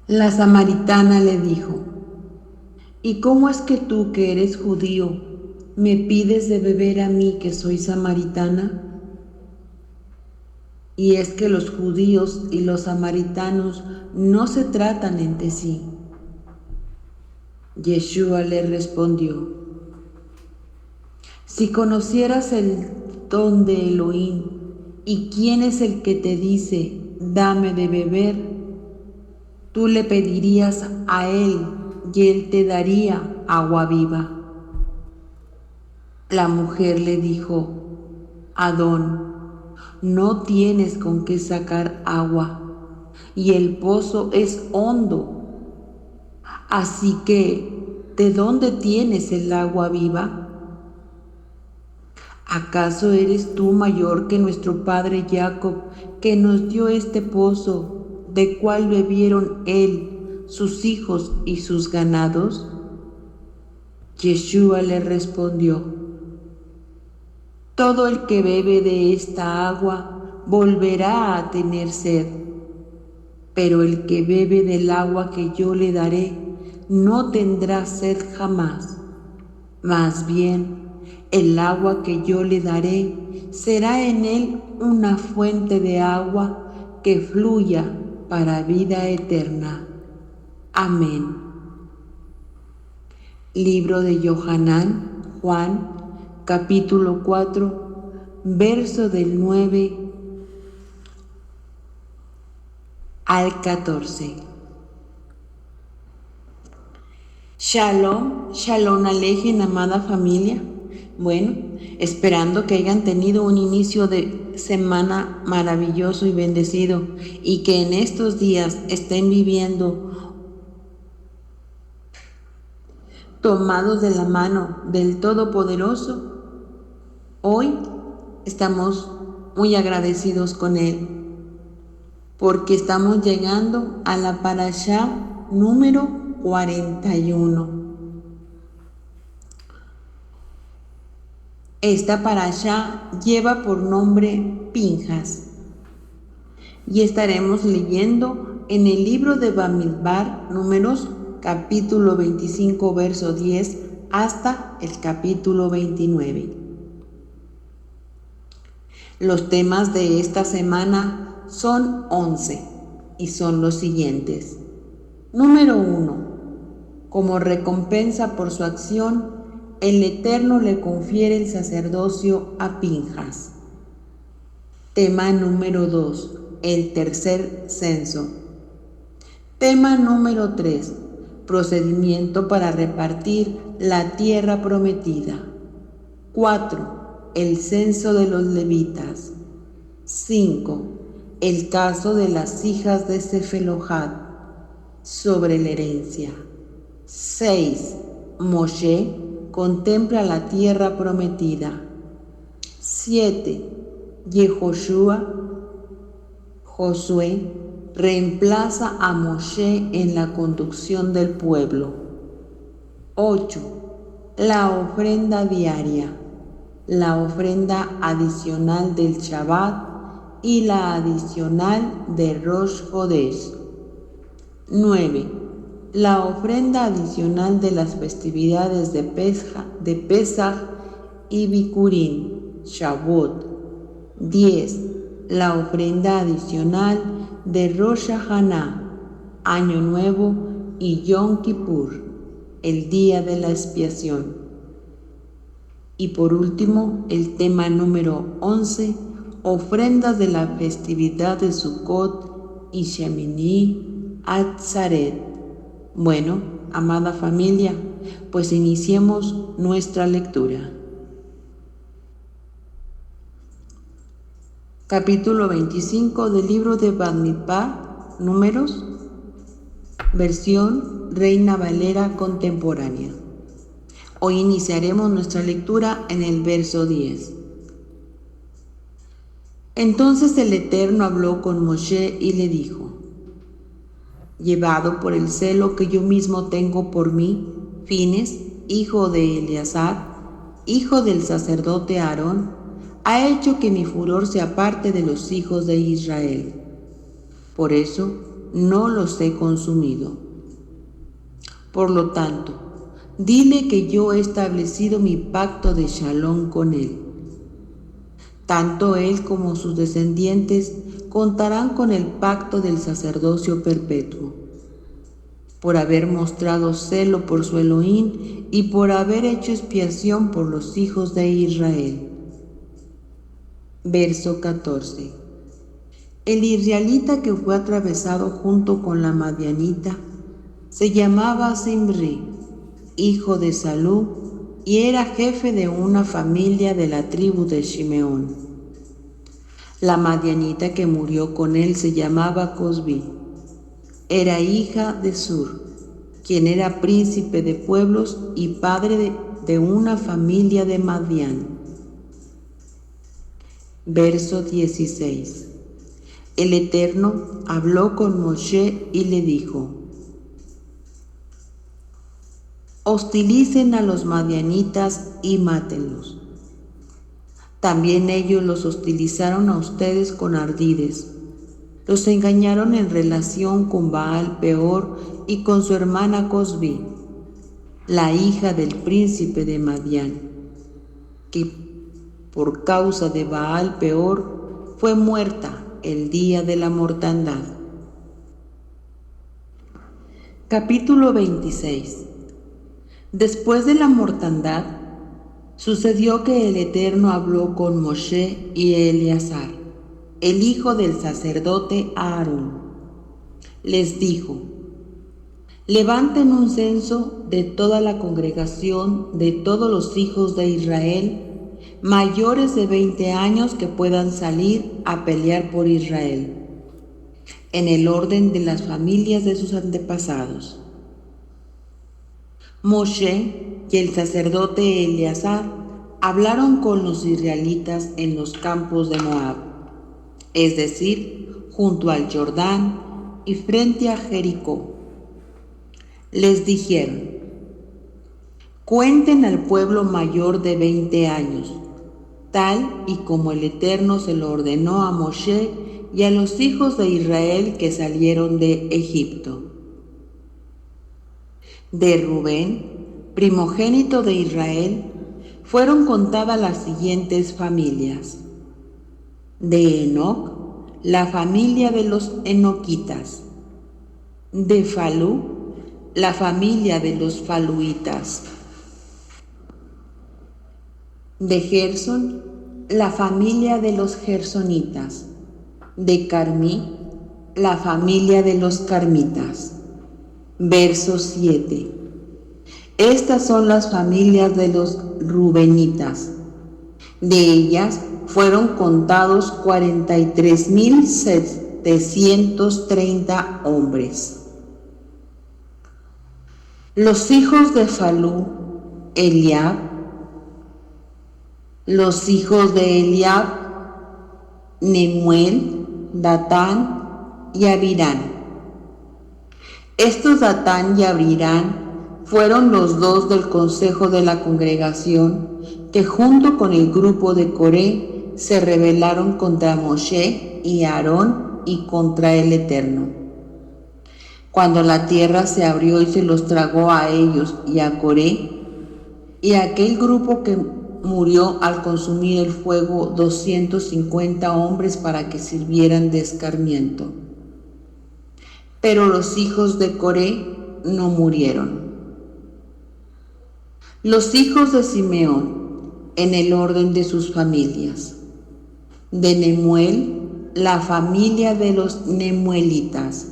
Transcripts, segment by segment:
La samaritana le dijo: ¿Y cómo es que tú, que eres judío, me pides de beber a mí, que soy samaritana? Y es que los judíos y los samaritanos no se tratan entre sí. Yeshua le respondió: Si conocieras el don de Elohim y quién es el que te dice, dame de beber, tú le pedirías a él y él te daría agua viva. La mujer le dijo: Adón, no tienes con qué sacar agua y el pozo es hondo, así que ¿de dónde tienes el agua viva? ¿Acaso eres tú mayor que nuestro padre Jacob, que nos dio este pozo, de cual bebieron él, sus hijos y sus ganados? Yeshua le respondió: Todo el que bebe de esta agua volverá a tener sed, pero el que bebe del agua que yo le daré no tendrá sed jamás. Más bien, el agua que yo le daré será en él una fuente de agua que fluya para vida eterna. Amén. Libro de Juan, capítulo 4, verso del 9 al 14. Shalom, shalom alejen, amada familia. Bueno, esperando que hayan tenido un inicio de semana maravilloso y bendecido, y que en estos días estén viviendo tomados de la mano del Todopoderoso. Hoy estamos muy agradecidos con Él, porque estamos llegando a la parashá número 41. Esta parashá lleva por nombre Pinjas, y estaremos leyendo en el libro de Bamidbar, Números, capítulo 25, verso 10, hasta el capítulo 29. Los temas de esta semana son 11 y son los siguientes. Número 1. Como recompensa por su acción, el Eterno le confiere el sacerdocio a Pinjas. Tema número 2. El tercer censo. Tema número 3. Procedimiento para repartir la tierra prometida. 4. El censo de los levitas. 5. El caso de las hijas de Sefelojad sobre la herencia. 6. Moshe contempla la tierra prometida. 7. Josué reemplaza a Moshe en la conducción del pueblo. 8. La ofrenda diaria, la ofrenda adicional del Shabbat y la adicional de Rosh Hodesh. 9. La ofrenda adicional de las festividades de Pesaj y Bikurim, Shavuot. 10. La ofrenda adicional de Rosh Hashanah, Año Nuevo, y Yom Kippur, el día de la expiación. Y por último, el tema número 11, ofrendas de la festividad de Sukkot y Shemini Atzaret. Bueno, amada familia, pues iniciemos nuestra lectura. Capítulo 25 del libro de Bamidbar, Números, versión Reina Valera contemporánea. Hoy iniciaremos nuestra lectura en el verso 10. Entonces el Eterno habló con Moshe y le dijo: Llevado por el celo que yo mismo tengo por mí, Fines, hijo de Eleazar, hijo del sacerdote Aarón, ha hecho que mi furor se aparte de los hijos de Israel. Por eso no los he consumido. Por lo tanto, dile que yo he establecido mi pacto de Shalom con él. Tanto él como sus descendientes contarán con el pacto del sacerdocio perpetuo, por haber mostrado celo por su Elohim y por haber hecho expiación por los hijos de Israel. Verso 14. El israelita que fue atravesado junto con la madianita se llamaba Zimri, hijo de Salú, y era jefe de una familia de la tribu de Shimeón. La madianita que murió con él se llamaba Cosbi. Era hija de Sur, quien era príncipe de pueblos y padre de una familia de Madián. Verso 16. El Eterno habló con Moshe y le dijo: hostilicen a los madianitas y mátenlos. También ellos los hostilizaron a ustedes con ardides. Los engañaron en relación con Baal Peor y con su hermana Cosbi, la hija del príncipe de Madián, que por causa de Baal Peor fue muerta el día de la mortandad. Capítulo 26. Después de la mortandad, sucedió que el Eterno habló con Moshe y Eleazar, el hijo del sacerdote Aarón. Les dijo: levanten un censo de toda la congregación de todos los hijos de Israel, mayores de 20 años que puedan salir a pelear por Israel, en el orden de las familias de sus antepasados. Moshe y el sacerdote Eleazar hablaron con los israelitas en los campos de Moab, es decir, junto al Jordán y frente a Jericó. Les dijeron: cuenten al pueblo mayor de 20 años, tal y como el Eterno se lo ordenó a Moshe y a los hijos de Israel que salieron de Egipto. De Rubén, primogénito de Israel, fueron contadas las siguientes familias. De Enoc, la familia de los enoquitas. De Falú, la familia de los faluitas. De Gersón, la familia de los gersonitas. De Carmí, la familia de los carmitas. Verso 7. Estas son las familias de los rubenitas. De ellas fueron contados 43,730 hombres. Los hijos de Falú, Eliab. Los hijos de Eliab, Nemuel, Datán y Abirán. Estos Datán y Abirán fueron los dos del consejo de la congregación que junto con el grupo de Coré se rebelaron contra Moshe y Aarón y contra el Eterno. Cuando la tierra se abrió y se los tragó a ellos y a Coré y a aquel grupo que murió al consumir el fuego 250 hombres para que sirvieran de escarmiento. Pero los hijos de Coré no murieron. Los hijos de Simeón, en el orden de sus familias. De Nemuel, la familia de los nemuelitas.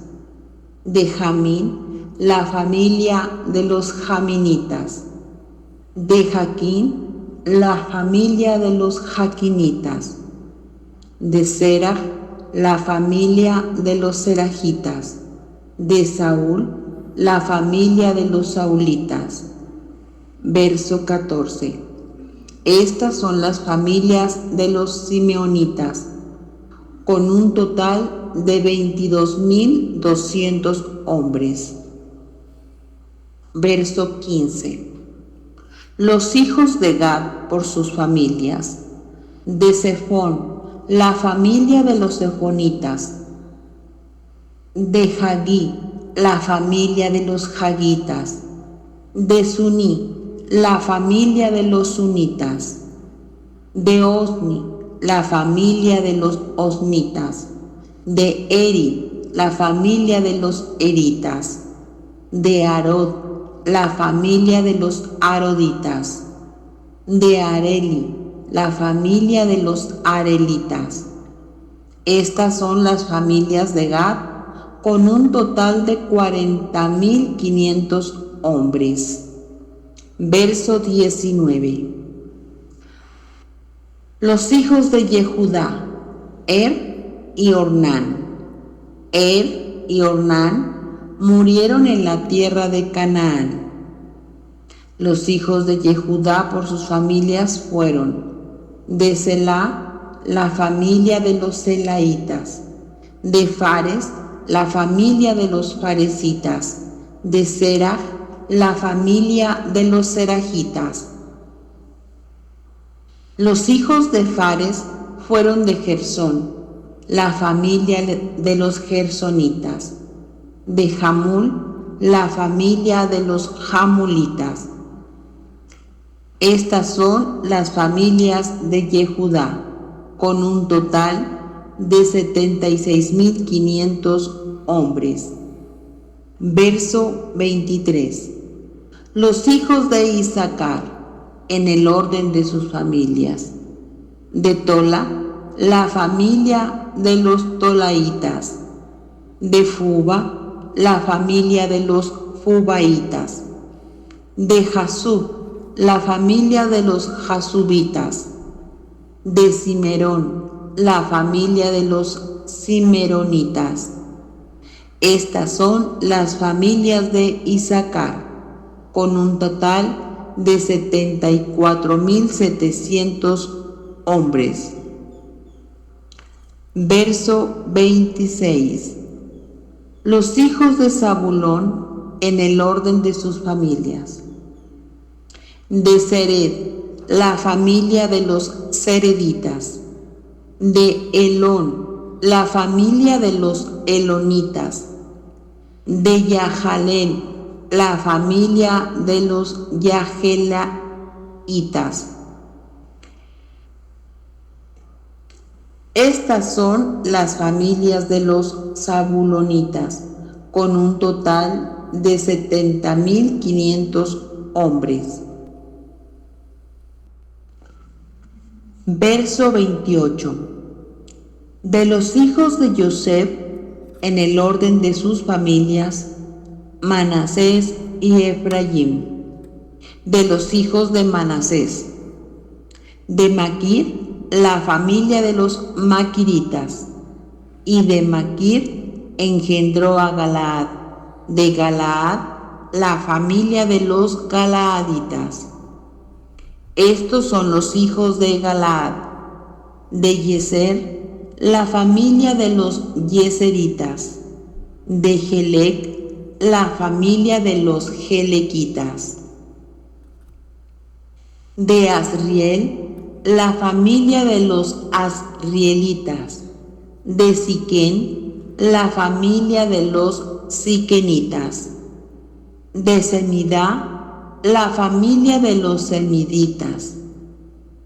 De Jamín, la familia de los jaminitas. De Jaquín, la familia de los jaquinitas. De Serach, la familia de los serajitas. De Saúl, la familia de los saulitas. Verso 14. Estas son las familias de los simeonitas, con un total de 22,200 hombres. Verso 15. Los hijos de Gad por sus familias. De Zephón, la familia de los zephonitas. De Hagí, la familia de los Hagitas. De Suní, la familia de los Sunitas. De Osni, la familia de los Osnitas. De Eri, la familia de los Eritas. De Arod, la familia de los Aroditas. De Areli, la familia de los Arelitas. Estas son las familias de Gad, con un total de 40.500 hombres. Verso 19. Los hijos de Yehudá, y Ornán. Y Ornán murieron en la tierra de Canaán. Los hijos de Yehudá por sus familias fueron: de Selá, la familia de los Selaitas; de Fares, la familia de los Faresitas; de Serach, la familia de los Serajitas. Los hijos de Fares fueron de Gersón, la familia de los Gersonitas; de Jamul, la familia de los Jamulitas. Estas son las familias de Yehudá, con un total de 76.500 hombres. Verso 23. Los hijos de Isaacar, en el orden de sus familias: de Tola, la familia de los Tolaitas; de Fuba, la familia de los Fubaitas; de Jasub, la familia de los Jasubitas; de Cimerón, la familia de los Cimeronitas. Estas son las familias de Isaacar, con un total de 74.700 hombres. Verso 26. Los hijos de Zabulón, en el orden de sus familias: de Sered, la familia de los Sereditas; de Elón, la familia de los Elonitas; de Yahalel, la familia de los Yahelaitas. Estas son las familias de los Zabulonitas, con un total de 70.500 hombres. Verso 28. De los hijos de Yosef, en el orden de sus familias: Manasés y Efraín. De los hijos de Manasés: de Maquir, la familia de los Maquiritas; y de Maquir engendró a Galaad; de Galaad, la familia de los Galaaditas. Estos son los hijos de Galaad: de Yeser, la familia de los Yeseritas; de Helec, la familia de los Helequitas; de Asriel, la familia de los Asrielitas; de Siquén, la familia de los Siquenitas; de Semidá, la familia de los Semiditas;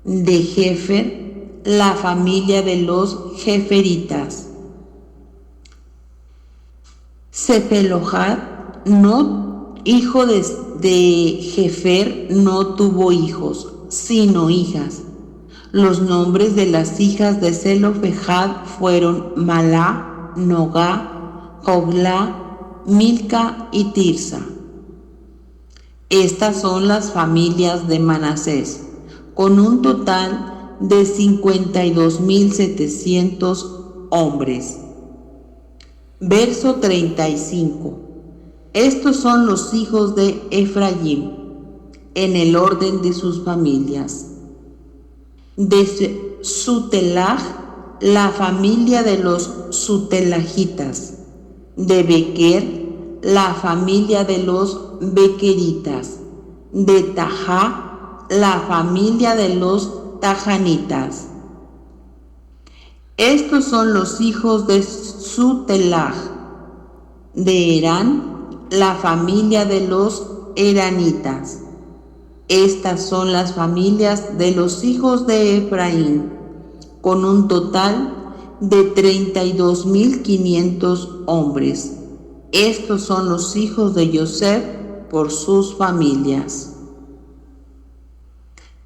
de Jefer, la familia de los Jeferitas. Sefelojad, hijo de Jefer, no tuvo hijos, sino hijas. Los nombres de las hijas de Zelofejad fueron Malá, Nogá, Joglá, Milca y Tirsa. Estas son las familias de Manasés, con un total de 52.700 hombres. Verso 35. Estos son los hijos de Efraín, en el orden de sus familias: de Sutelaj, la familia de los Sutelajitas; de Bequer, la familia de los Bequeritas; de Tajá, la familia de los Tajanitas. Estos son los hijos de Sutelaj: De Herán, la familia de los heranitas. Estas son las familias de los hijos de Efraín, con un total de 32.500 hombres. Estos son los hijos de Joseph por sus familias.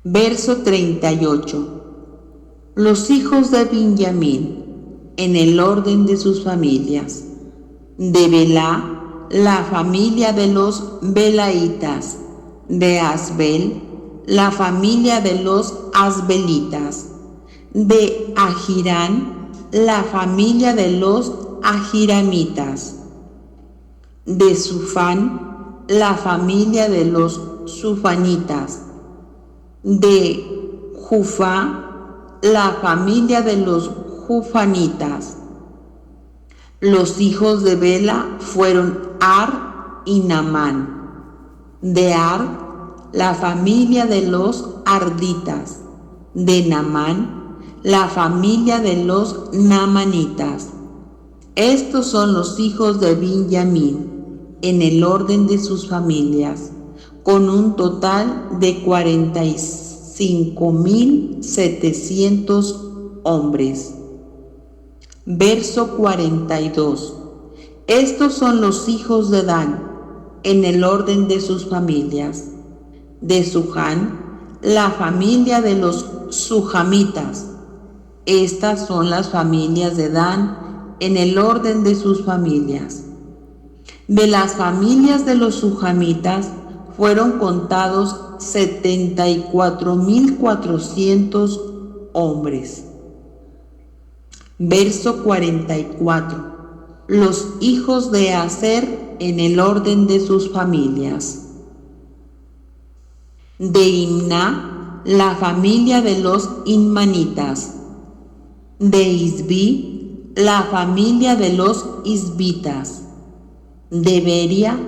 Verso 38. Los hijos de Benjamín, en el orden de sus familias. De Belá, la familia de los belaitas. De Asbel, la familia de los asbelitas. De Ahirán, la familia de los ahiramitas. De Sufán, la familia de los sufanitas. De Jufá, la familia de los jufanitas. Los hijos de Bela fueron Ar y Naamán. De Ar, la familia de los arditas. De Naamán, la familia de los naamanitas. Estos son los hijos de Benjamín, en el orden de sus familias, con un total de 45.700 hombres. Verso 42. Estos son los hijos de Dan, en el orden de sus familias. De Suján, la familia de los sujamitas. Estas son las familias de Dan, en el orden de sus familias. De las familias de los sujamitas fueron contados 74.400 hombres. Verso 44. Los hijos de Aser en el orden de sus familias. De Imná, la familia de los inmanitas. De Isbi, la familia de los isbitas. De Beria,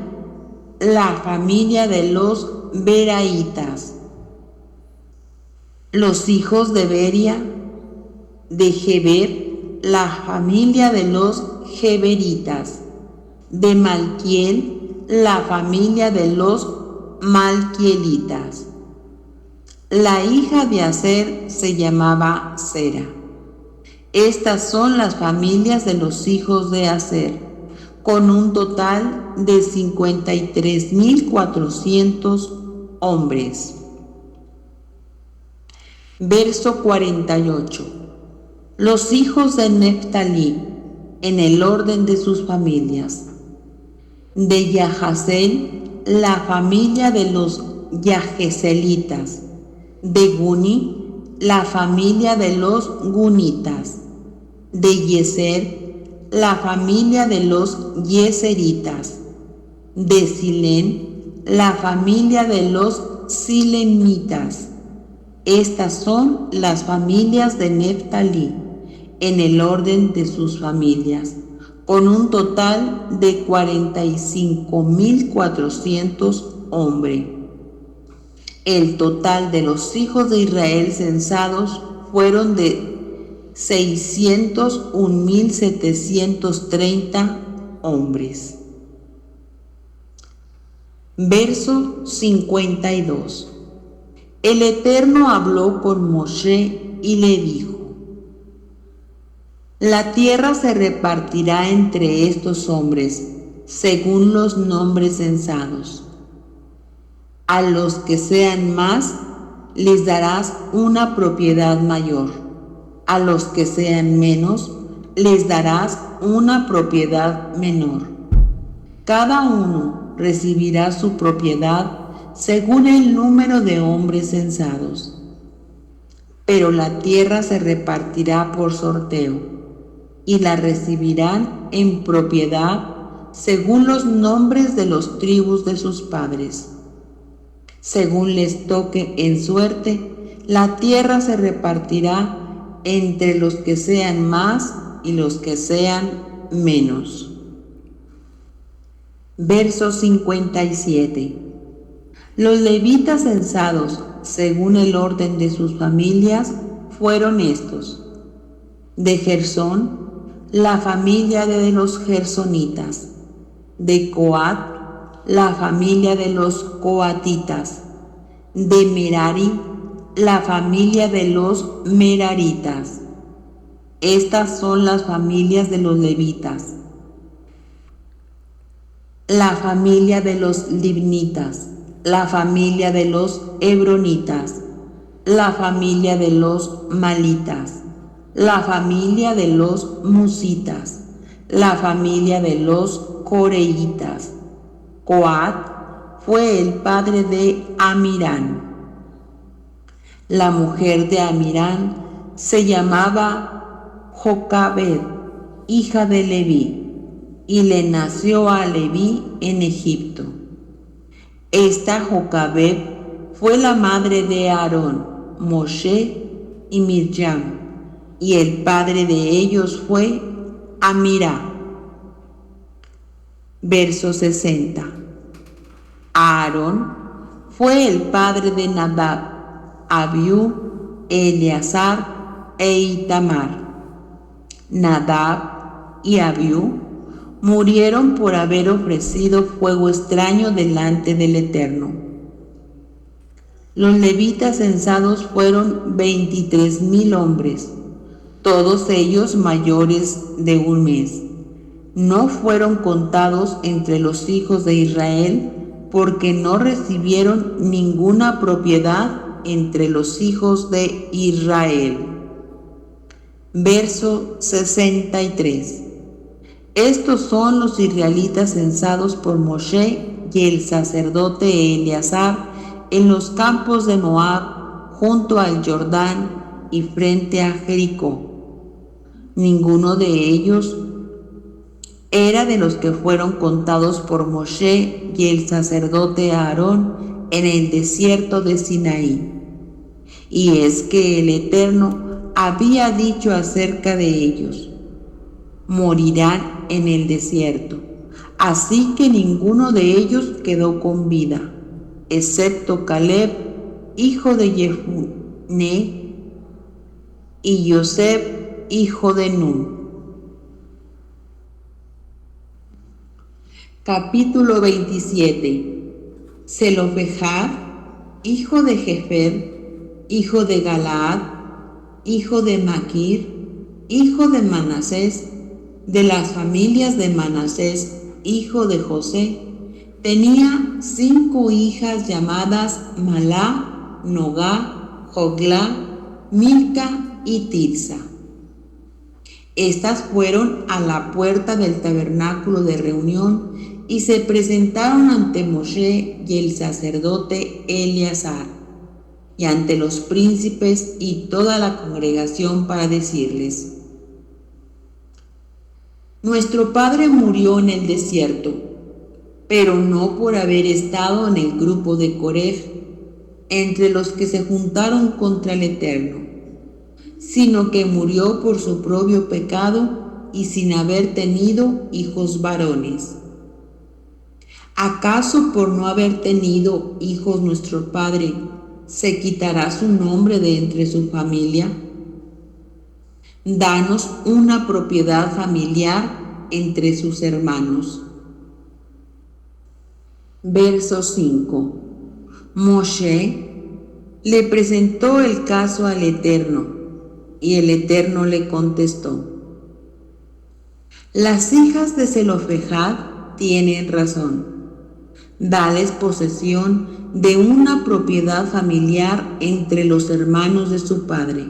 la familia de los beraitas. Los hijos de Beria. De Geber, la familia de los geberitas. De Malquiel, la familia de los malquielitas. La hija de Aser se llamaba Sera. Estas son las familias de los hijos de Aser, con un total de 53.400 hombres. Verso 48. Los hijos de Neftalí, en el orden de sus familias. De Yahazel, la familia de los yahezelitas. De Guni, la familia de los gunitas. De Yeser, la familia de los yeseritas. De Silén, la familia de los silemitas. Estas son las familias de Neftalí, en el orden de sus familias, con un total de 45.400 hombres. El total de los hijos de Israel censados fueron de 601.730 hombres. Verso 52. El Eterno habló con Moshe y le dijo: la tierra se repartirá entre estos hombres según los nombres censados. A los que sean más, les darás una propiedad mayor. A los que sean menos, les darás una propiedad menor. Cada uno recibirá su propiedad según el número de hombres censados. Pero la tierra se repartirá por sorteo, y la recibirán en propiedad según los nombres de los tribus de sus padres. Según les toque en suerte, la tierra se repartirá entre los que sean más y los que sean menos. Verso 57. Los levitas censados, según el orden de sus familias, fueron estos: de Gersón, la familia de los gersonitas. De Coat, la familia de los coatitas. De Merari, la familia de los meraritas. Estas son las familias de los levitas. La familia de los libnitas, la familia de los hebronitas, la familia de los malitas, la familia de los musitas, la familia de los coreitas. Coat fue el padre de Amirán. La mujer de Amirán se llamaba Jocabed, hija de Leví, y le nació a Leví en Egipto. Esta Jocabed fue la madre de Aarón, Moshe y Mirjam, y el padre de ellos fue Amirá. Verso 60. Aarón fue el padre de Nadab, Abiú, Eleazar e Itamar. Nadab y Abiú murieron por haber ofrecido fuego extraño delante del Eterno. Los levitas censados fueron 23,000 hombres, todos ellos mayores de un mes. No fueron contados entre los hijos de Israel porque no recibieron ninguna propiedad entre los hijos de Israel. Verso 63. Estos son los israelitas censados por Moshe y el sacerdote Eleazar en los campos de Moab, junto al Jordán y frente a Jericó. Ninguno de ellos era de los que fueron contados por Moshe y el sacerdote Aarón en el desierto de Sinaí. Y es que el Eterno había dicho acerca de ellos: morirán en el desierto. Así que ninguno de ellos quedó con vida, excepto Caleb, hijo de Jefuné, y José, hijo de Nun. Capítulo 27. Zelofejad, hijo de Jefer, hijo de Galaad, hijo de Maquir, hijo de Manasés, de las familias de Manasés, hijo de José, tenía 5 hijas llamadas Malá, Nogá, Joglá, Milca y Tirsa. Estas fueron a la puerta del tabernáculo de reunión y se presentaron ante Moshe y el sacerdote Eleazar, y ante los príncipes y toda la congregación para decirles: nuestro padre murió en el desierto, pero no por haber estado en el grupo de Corej, entre los que se juntaron contra el Eterno, sino que murió por su propio pecado y sin haber tenido hijos varones. ¿Acaso por no haber tenido hijos nuestro padre se quitará su nombre de entre su familia? Danos una propiedad familiar entre sus hermanos. Verso 5. Moshe le presentó el caso al Eterno, y el Eterno le contestó: las hijas de Zelofejad tienen razón. Dales posesión de una propiedad familiar entre los hermanos de su padre.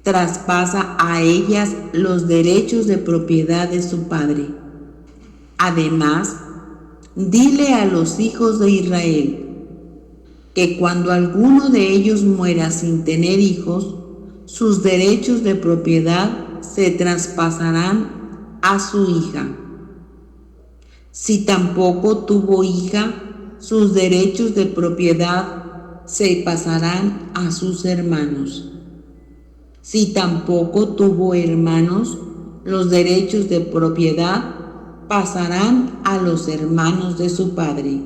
Traspasa a ellas los derechos de propiedad de su padre. Además, dile a los hijos de Israel que cuando alguno de ellos muera sin tener hijos, sus derechos de propiedad se traspasarán a su hija. Si tampoco tuvo hija, sus derechos de propiedad se pasarán a sus hermanos. Si tampoco tuvo hermanos, los derechos de propiedad pasarán a los hermanos de su padre.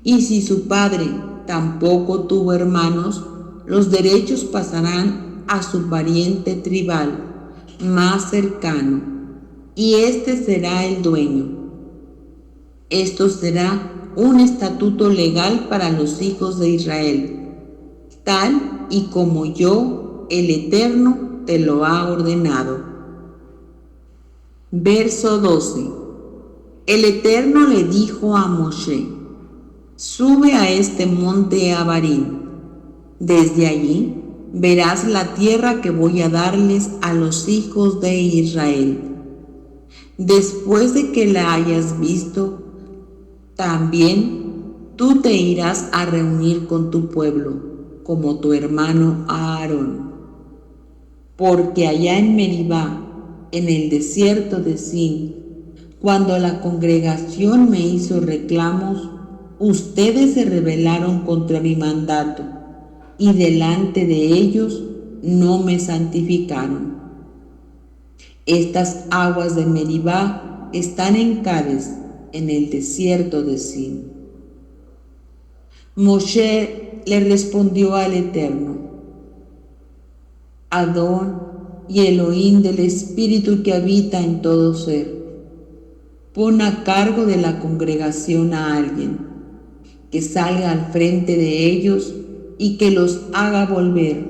Y si su padre tampoco tuvo hermanos, los derechos pasarán a su pariente tribal más cercano. y este será el dueño. Esto será un estatuto legal para los hijos de Israel, tal y como yo, el Eterno, te lo ha ordenado. Verso 12. El Eterno le dijo a Moshe: sube a este monte Abarim. Desde allí verás la tierra que voy a darles a los hijos de Israel. Después de que la hayas visto, también tú te irás a reunir con tu pueblo, como tu hermano Aarón. Porque allá en Meribá, en el desierto de Sin, cuando la congregación me hizo reclamos, ustedes se rebelaron contra mi mandato, y delante de ellos no me santificaron. Estas aguas de Meribá están en Cades, en el desierto de Sin. Moshe le respondió al Eterno: Adón y Elohim del Espíritu que habita en todo ser, pon a cargo de la congregación a alguien, que salga al frente de ellos y que los haga volver,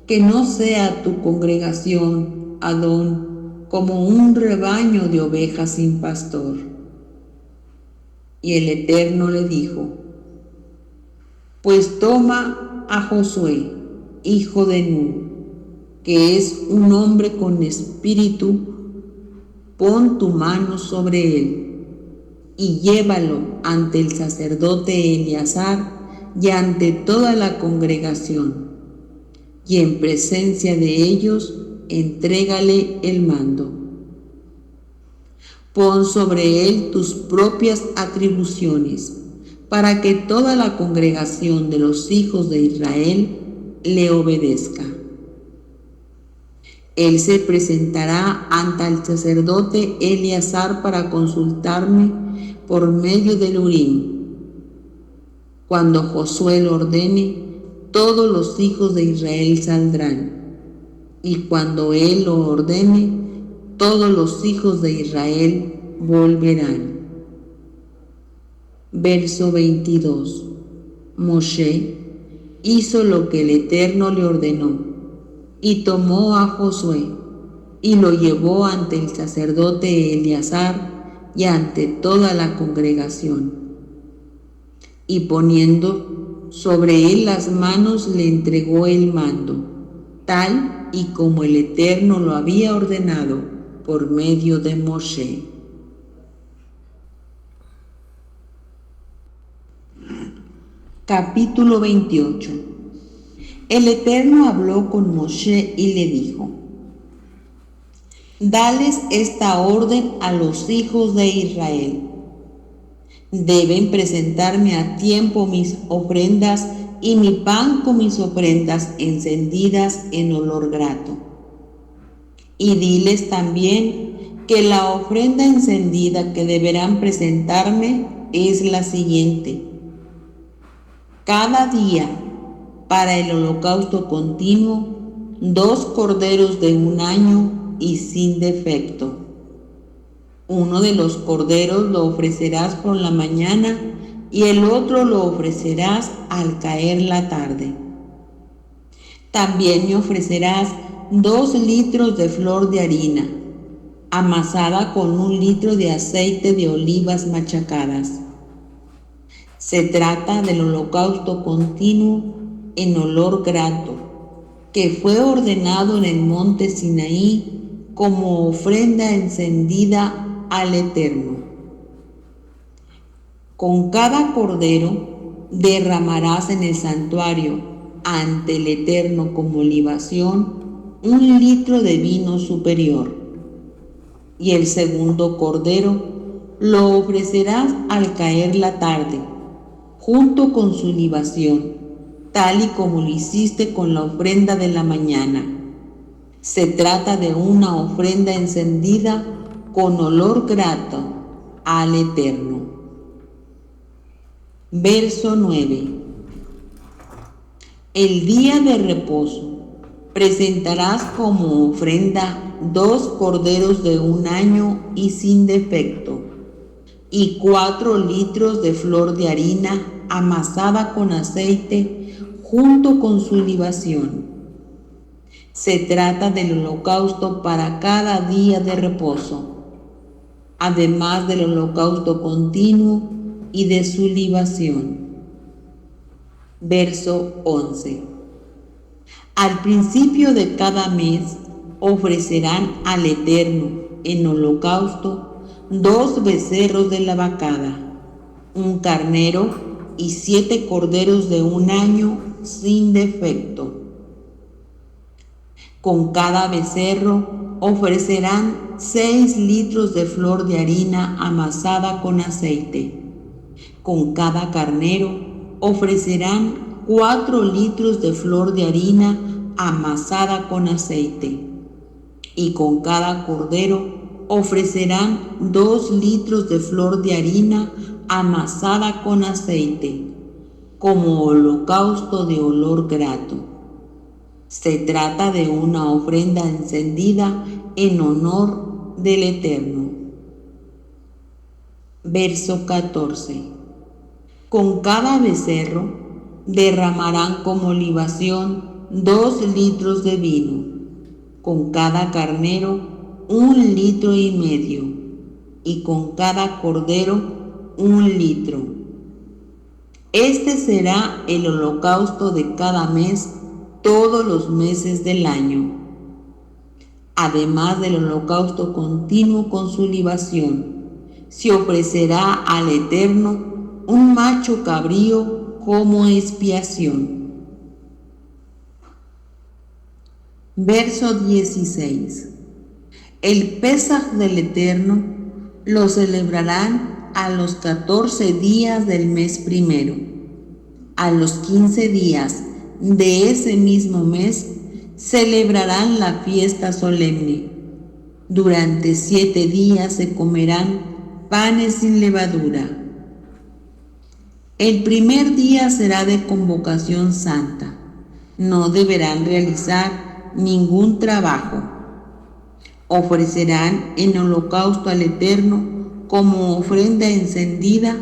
que no sea tu congregación, Adón, como un rebaño de ovejas sin pastor. Y el Eterno le dijo: pues toma a Josué, hijo de Nun, que es un hombre con espíritu, pon tu mano sobre él y llévalo ante el sacerdote Eleazar y ante toda la congregación, y en presencia de ellos entrégale el mando. Pon sobre él tus propias atribuciones, para que toda la congregación de los hijos de Israel le obedezca. Él se presentará ante el sacerdote Eleazar para consultarme por medio del Urim. Cuando Josué lo ordene, todos los hijos de Israel saldrán, y cuando él lo ordene, todos los hijos de Israel volverán. Verso 22. Moshe hizo lo que el Eterno le ordenó, y tomó a Josué, y lo llevó ante el sacerdote Eleazar y ante toda la congregación. Y poniendo sobre él las manos, le entregó el mando, tal y como el Eterno lo había ordenado por medio de Moshe. Capítulo 28. El Eterno habló con Moshe y le dijo: dales esta orden a los hijos de Israel. Deben presentarme a tiempo mis ofrendas y mi pan con mis ofrendas encendidas en olor grato. Y diles también que la ofrenda encendida que deberán presentarme es la siguiente: cada día, para el holocausto continuo, 2 corderos de 1 año y sin defecto. Uno de los corderos lo ofrecerás por la mañana y el otro lo ofrecerás al caer la tarde. También me ofrecerás 2 litros de flor de harina, amasada con 1 litro de aceite de olivas machacadas. Se trata del holocausto continuo en olor grato, que fue ordenado en el monte Sinaí como ofrenda encendida al Eterno. Con cada cordero derramarás en el santuario ante el Eterno como libación 1 litro de vino superior. Y el segundo cordero lo ofrecerás al caer la tarde, junto con su libación, tal y como lo hiciste con la ofrenda de la mañana. Se trata de una ofrenda encendida con olor grato al Eterno. Verso 9. El día de reposo presentarás como ofrenda 2 corderos de un año y sin defecto, y 4 litros de flor de harina amasada con aceite junto con su libación. Se trata del holocausto para cada día de reposo, además del holocausto continuo y de su libación. Verso 11. Al principio de cada mes ofrecerán al Eterno en holocausto 2 becerros de la vacada, un carnero y 7 corderos de un año sin defecto. Con cada becerro ofrecerán 6 litros de flor de harina amasada con aceite. Con cada carnero ofrecerán 4 litros de flor de harina amasada con aceite. Y con cada cordero ofrecerán 2 litros de flor de harina amasada con aceite, como holocausto de olor grato. Se trata de una ofrenda encendida en honor del Eterno. Verso 14. Con cada becerro derramarán como libación 2 litros de vino, con cada carnero 1,5 litros, y con cada cordero 1 litro. Este será el holocausto de cada mes todos los meses del año, además del holocausto continuo con su libación. Se ofrecerá al Eterno un macho cabrío como expiación. Verso 16. El Pesaj del Eterno lo celebrarán a los 14 días del mes primero. A los 15 días de ese mismo mes celebrarán la fiesta solemne. Durante 7 días se comerán panes sin levadura. El primer día será de convocación santa. No deberán realizar ningún trabajo. Ofrecerán en holocausto al Eterno como ofrenda encendida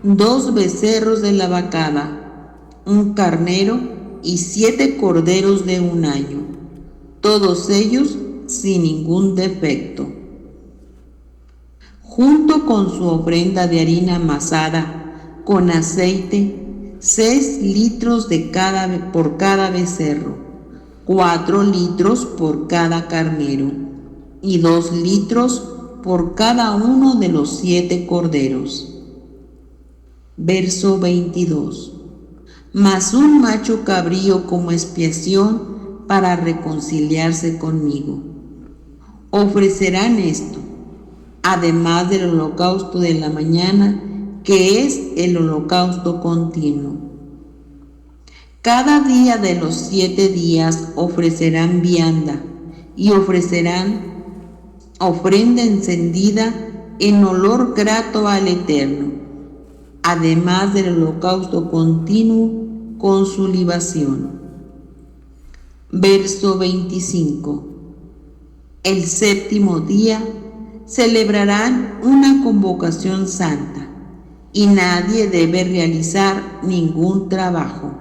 2 becerros de la vacada, un carnero y 7 corderos de un año, todos ellos sin ningún defecto. Junto con su ofrenda de harina amasada con aceite, 6 litros por cada becerro, 4 litros por cada carnero, y 2 litros por cada uno de los 7 corderos. Verso 22. Mas un macho cabrío como expiación para reconciliarse conmigo. Ofrecerán esto, además del holocausto de la mañana, que es el holocausto continuo. Cada día de los 7 días ofrecerán vianda y ofrecerán ofrenda encendida en olor grato al Eterno, además del holocausto continuo con su libación. Verso 25. El séptimo día celebrarán una convocación santa y nadie debe realizar ningún trabajo.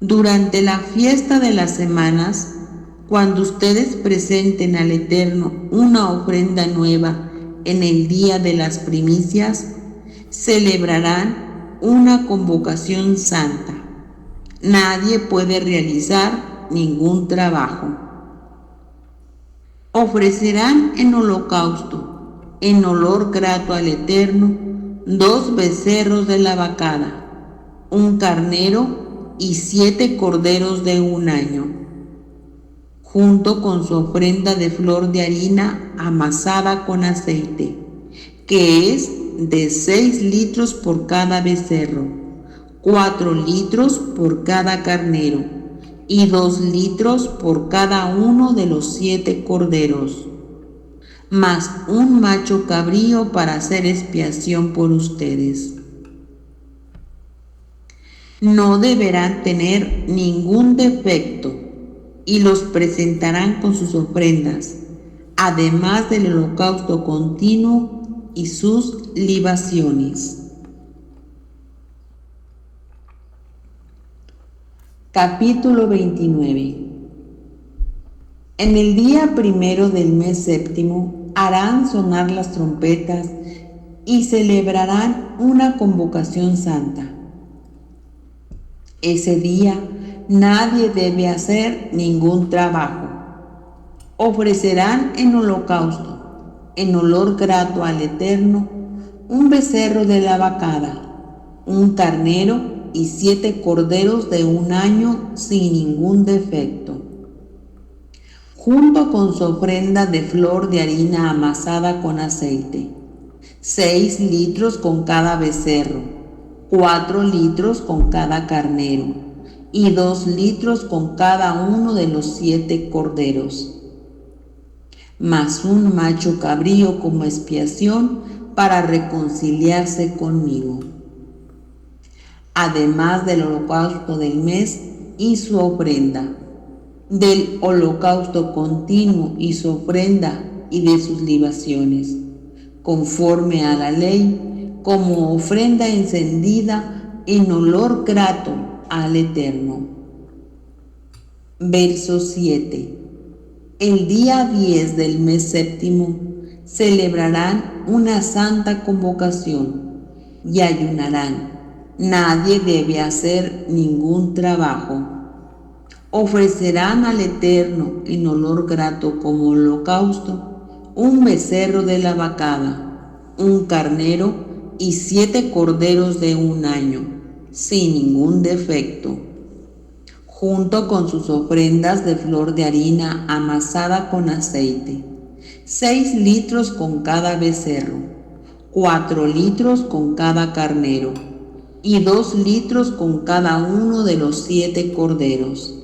Durante la fiesta de las semanas, cuando ustedes presenten al Eterno una ofrenda nueva en el día de las primicias, celebrarán una convocación santa. Nadie puede realizar ningún trabajo. Ofrecerán en holocausto, en olor grato al Eterno, 2 becerros de la vacada, un carnero y 7 corderos de un año, junto con su ofrenda de flor de harina amasada con aceite, que es de 6 litros por cada becerro, 4 litros por cada carnero, y 2 litros por cada uno de los 7 corderos, más un macho cabrío para hacer expiación por ustedes. No deberán tener ningún defecto, y los presentarán con sus ofrendas, además del holocausto continuo y sus libaciones. Capítulo 29. En el día primero del mes séptimo harán sonar las trompetas y celebrarán una convocación santa. Ese día nadie debe hacer ningún trabajo. Ofrecerán en holocausto, en olor grato al Eterno, un becerro de la vacada, un carnero y 7 corderos de un año sin ningún defecto, junto con su ofrenda de flor de harina amasada con aceite, 6 litros con cada becerro, 4 litros con cada carnero, y 2 litros con cada uno de los 7 corderos, más un macho cabrío como expiación para reconciliarse conmigo, además del holocausto del mes y su ofrenda, del holocausto continuo y su ofrenda y de sus libaciones, conforme a la ley, como ofrenda encendida en olor grato al Eterno. Verso 7. El día 10 del mes séptimo celebrarán una santa convocación y ayunarán. Nadie debe hacer ningún trabajo. Ofrecerán al Eterno en olor grato como holocausto un becerro de la vacada, un carnero y 7 corderos de un año, sin ningún defecto, junto con sus ofrendas de flor de harina amasada con aceite, 6 litros con cada becerro, 4 litros con cada carnero, y 2 litros con cada uno de los 7 corderos,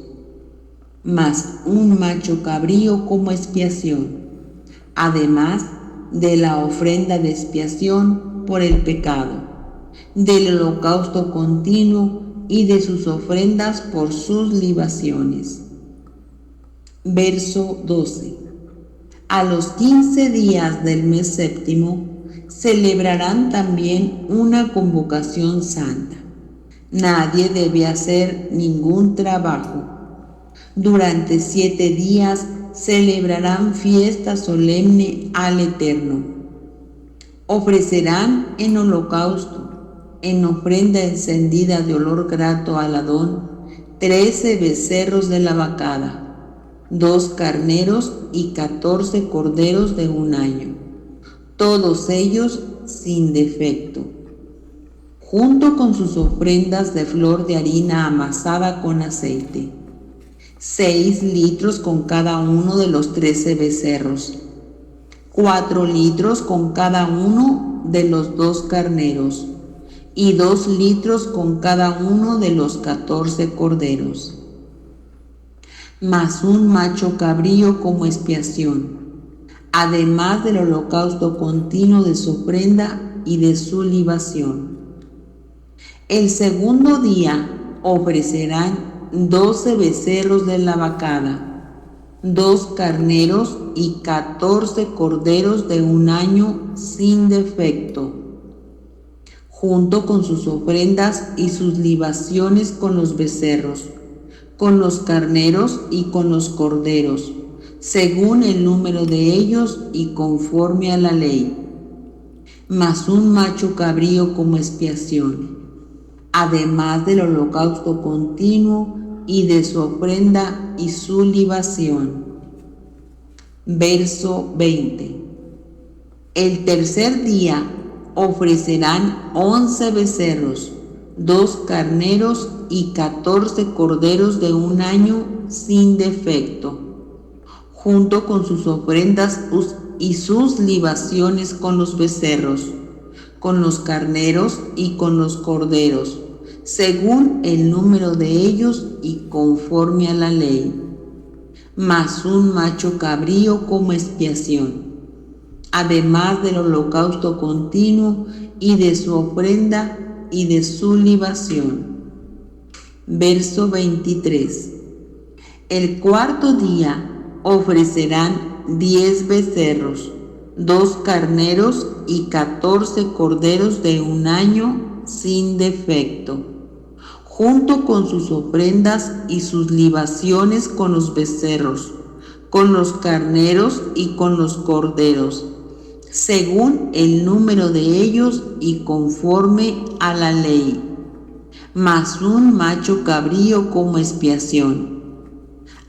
más un macho cabrío como expiación, además de la ofrenda de expiación por el pecado, del holocausto continuo y de sus ofrendas por sus libaciones. Verso 12. A los 15 días del mes séptimo celebrarán también una convocación santa. Nadie debe hacer ningún trabajo. Durante 7 días celebrarán fiesta solemne al Eterno. Ofrecerán en holocausto, en ofrenda encendida de olor grato al Adón, 13 becerros de la vacada, 2 carneros y 14 corderos de un año, todos ellos sin defecto, junto con sus ofrendas de flor de harina amasada con aceite, 6 litros con cada uno de los 13 becerros, 4 litros con cada uno de los 2 carneros, y 2 litros con cada uno de los 14 corderos, más un macho cabrío como expiación, además del holocausto continuo de su ofrenda y de su libación. El segundo día ofrecerán 12 becerros de la vacada, 2 carneros y 14 corderos de un año sin defecto, junto con sus ofrendas y sus libaciones con los becerros, con los carneros y con los corderos, según el número de ellos y conforme a la ley, más un macho cabrío como expiación, además del holocausto continuo y de su ofrenda y su libación. Verso 20. El tercer día ofrecerán 11 becerros, 2 carneros y 14 corderos de un año sin defecto, junto con sus ofrendas y sus libaciones con los becerros, con los carneros y con los corderos, según el número de ellos y conforme a la ley, más un macho cabrío como expiación, además del holocausto continuo y de su ofrenda y de su libación. Verso 23. El cuarto día ofrecerán 10 becerros, 2 carneros y 14 corderos de un año sin defecto, junto con sus ofrendas y sus libaciones con los becerros, con los carneros y con los corderos, según el número de ellos y conforme a la ley, más un macho cabrío como expiación,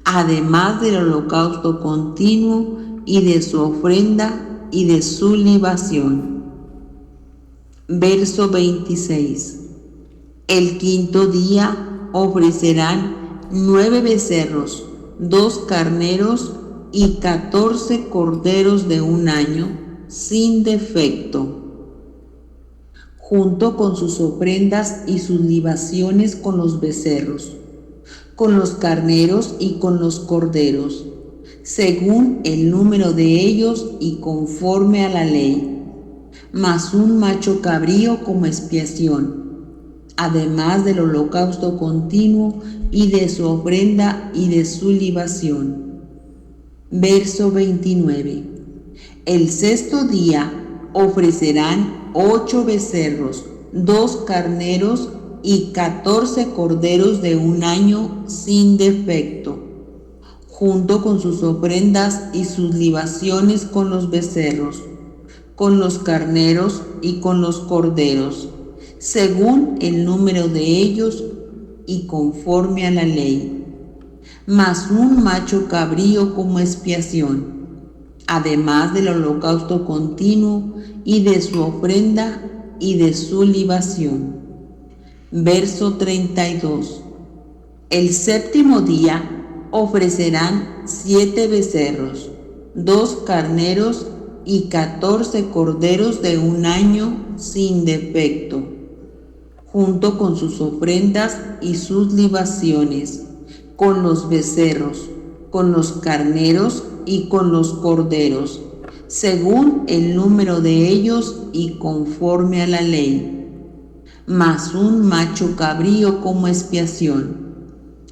además del holocausto continuo y de su ofrenda y de su libación. Verso 26. El quinto día ofrecerán 9 becerros, 2 carneros y 14 corderos de un año sin defecto, junto con sus ofrendas y sus libaciones con los becerros, con los carneros y con los corderos, según el número de ellos y conforme a la ley, más un macho cabrío como expiación, además del holocausto continuo y de su ofrenda y de su libación. Verso 29. El sexto día ofrecerán 8 becerros, 2 carneros y 14 corderos de un año sin defecto, junto con sus ofrendas y sus libaciones con los becerros, con los carneros y con los corderos, según el número de ellos y conforme a la ley, más un macho cabrío como expiación, además del holocausto continuo y de su ofrenda y de su libación. Verso 32. El séptimo día ofrecerán 7 becerros, 2 carneros y 14 corderos de un año sin defecto, junto con sus ofrendas y sus libaciones, con los becerros, con los carneros y con los corderos, según el número de ellos y conforme a la ley, más un macho cabrío como expiación,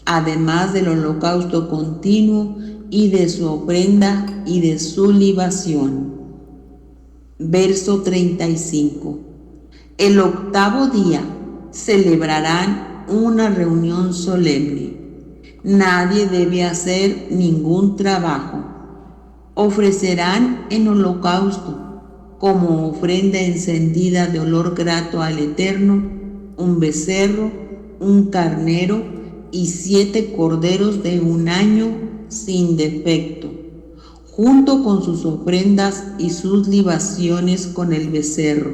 además del holocausto continuo y de su ofrenda y de su libación. Verso 35. El octavo día celebrarán una reunión solemne. Nadie debe hacer ningún trabajo. Ofrecerán en holocausto, como ofrenda encendida de olor grato al Eterno, un becerro, un carnero y 7 corderos de un año sin defecto, junto con sus ofrendas y sus libaciones con el becerro,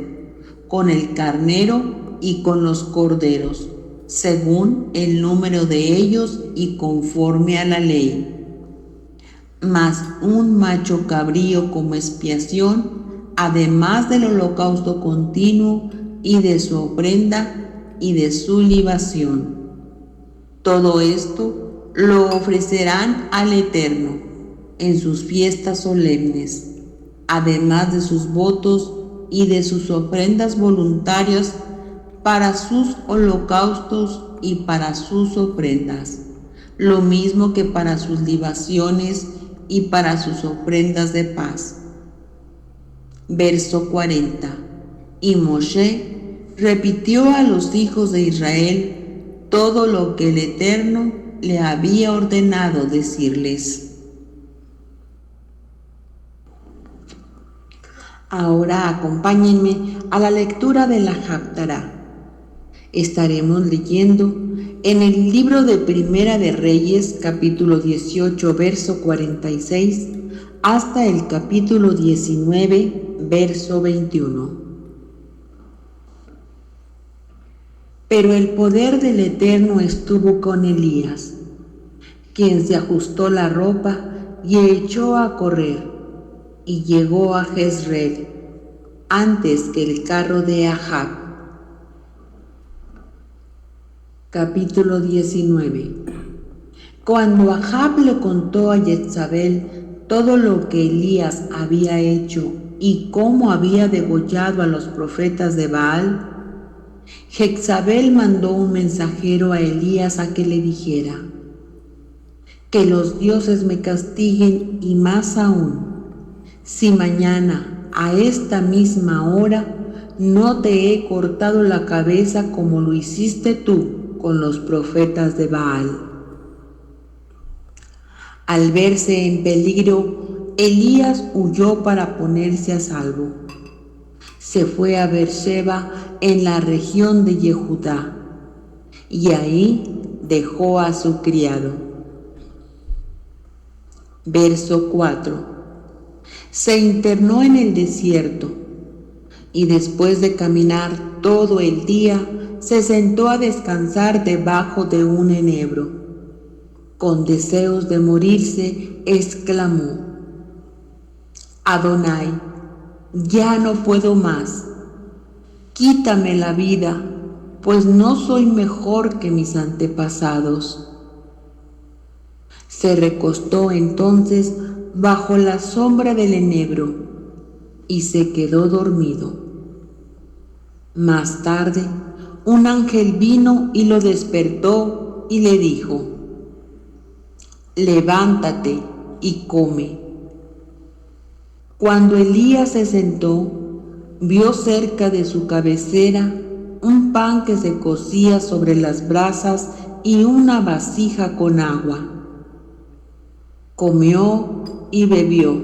con el carnero y con los corderos, según el número de ellos y conforme a la ley, más un macho cabrío como expiación, además del holocausto continuo y de su ofrenda y de su libación. Todo esto lo ofrecerán al Eterno en sus fiestas solemnes, además de sus votos y de sus ofrendas voluntarias para sus holocaustos y para sus ofrendas, lo mismo que para sus libaciones y para sus ofrendas de paz. Verso 40. Y Moshe repitió a los hijos de Israel todo lo que el Eterno le había ordenado decirles. Ahora acompáñenme a la lectura de la Haftará. Estaremos leyendo en el libro de Primera de Reyes, capítulo 18, verso 46, hasta el capítulo 19, verso 21. Pero el poder del Eterno estuvo con Elías, quien se ajustó la ropa y echó a correr, y llegó a Jezreel antes que el carro de Ahab. Capítulo 19. Cuando Ahab le contó a Jezabel todo lo que Elías había hecho y cómo había degollado a los profetas de Baal, Jezabel mandó un mensajero a Elías a que le dijera: Que los dioses me castiguen y más aún, si mañana a esta misma hora no te he cortado la cabeza como lo hiciste tú con los profetas de Baal. Al verse en peligro, Elías huyó para ponerse a salvo. Se fue a Beerseba en la región de Yehudá y ahí dejó a su criado. Verso 4. Se internó en el desierto y después de caminar todo el día se sentó a descansar debajo de un enebro. Con deseos de morirse, exclamó: Adonai, ya no puedo más. Quítame la vida, pues no soy mejor que mis antepasados. Se recostó entonces bajo la sombra del enebro y se quedó dormido. Más tarde, un ángel vino y lo despertó y le dijo: levántate y come. Cuando Elías se sentó, vio cerca de su cabecera un pan que se cocía sobre las brasas y una vasija con agua. Comió y bebió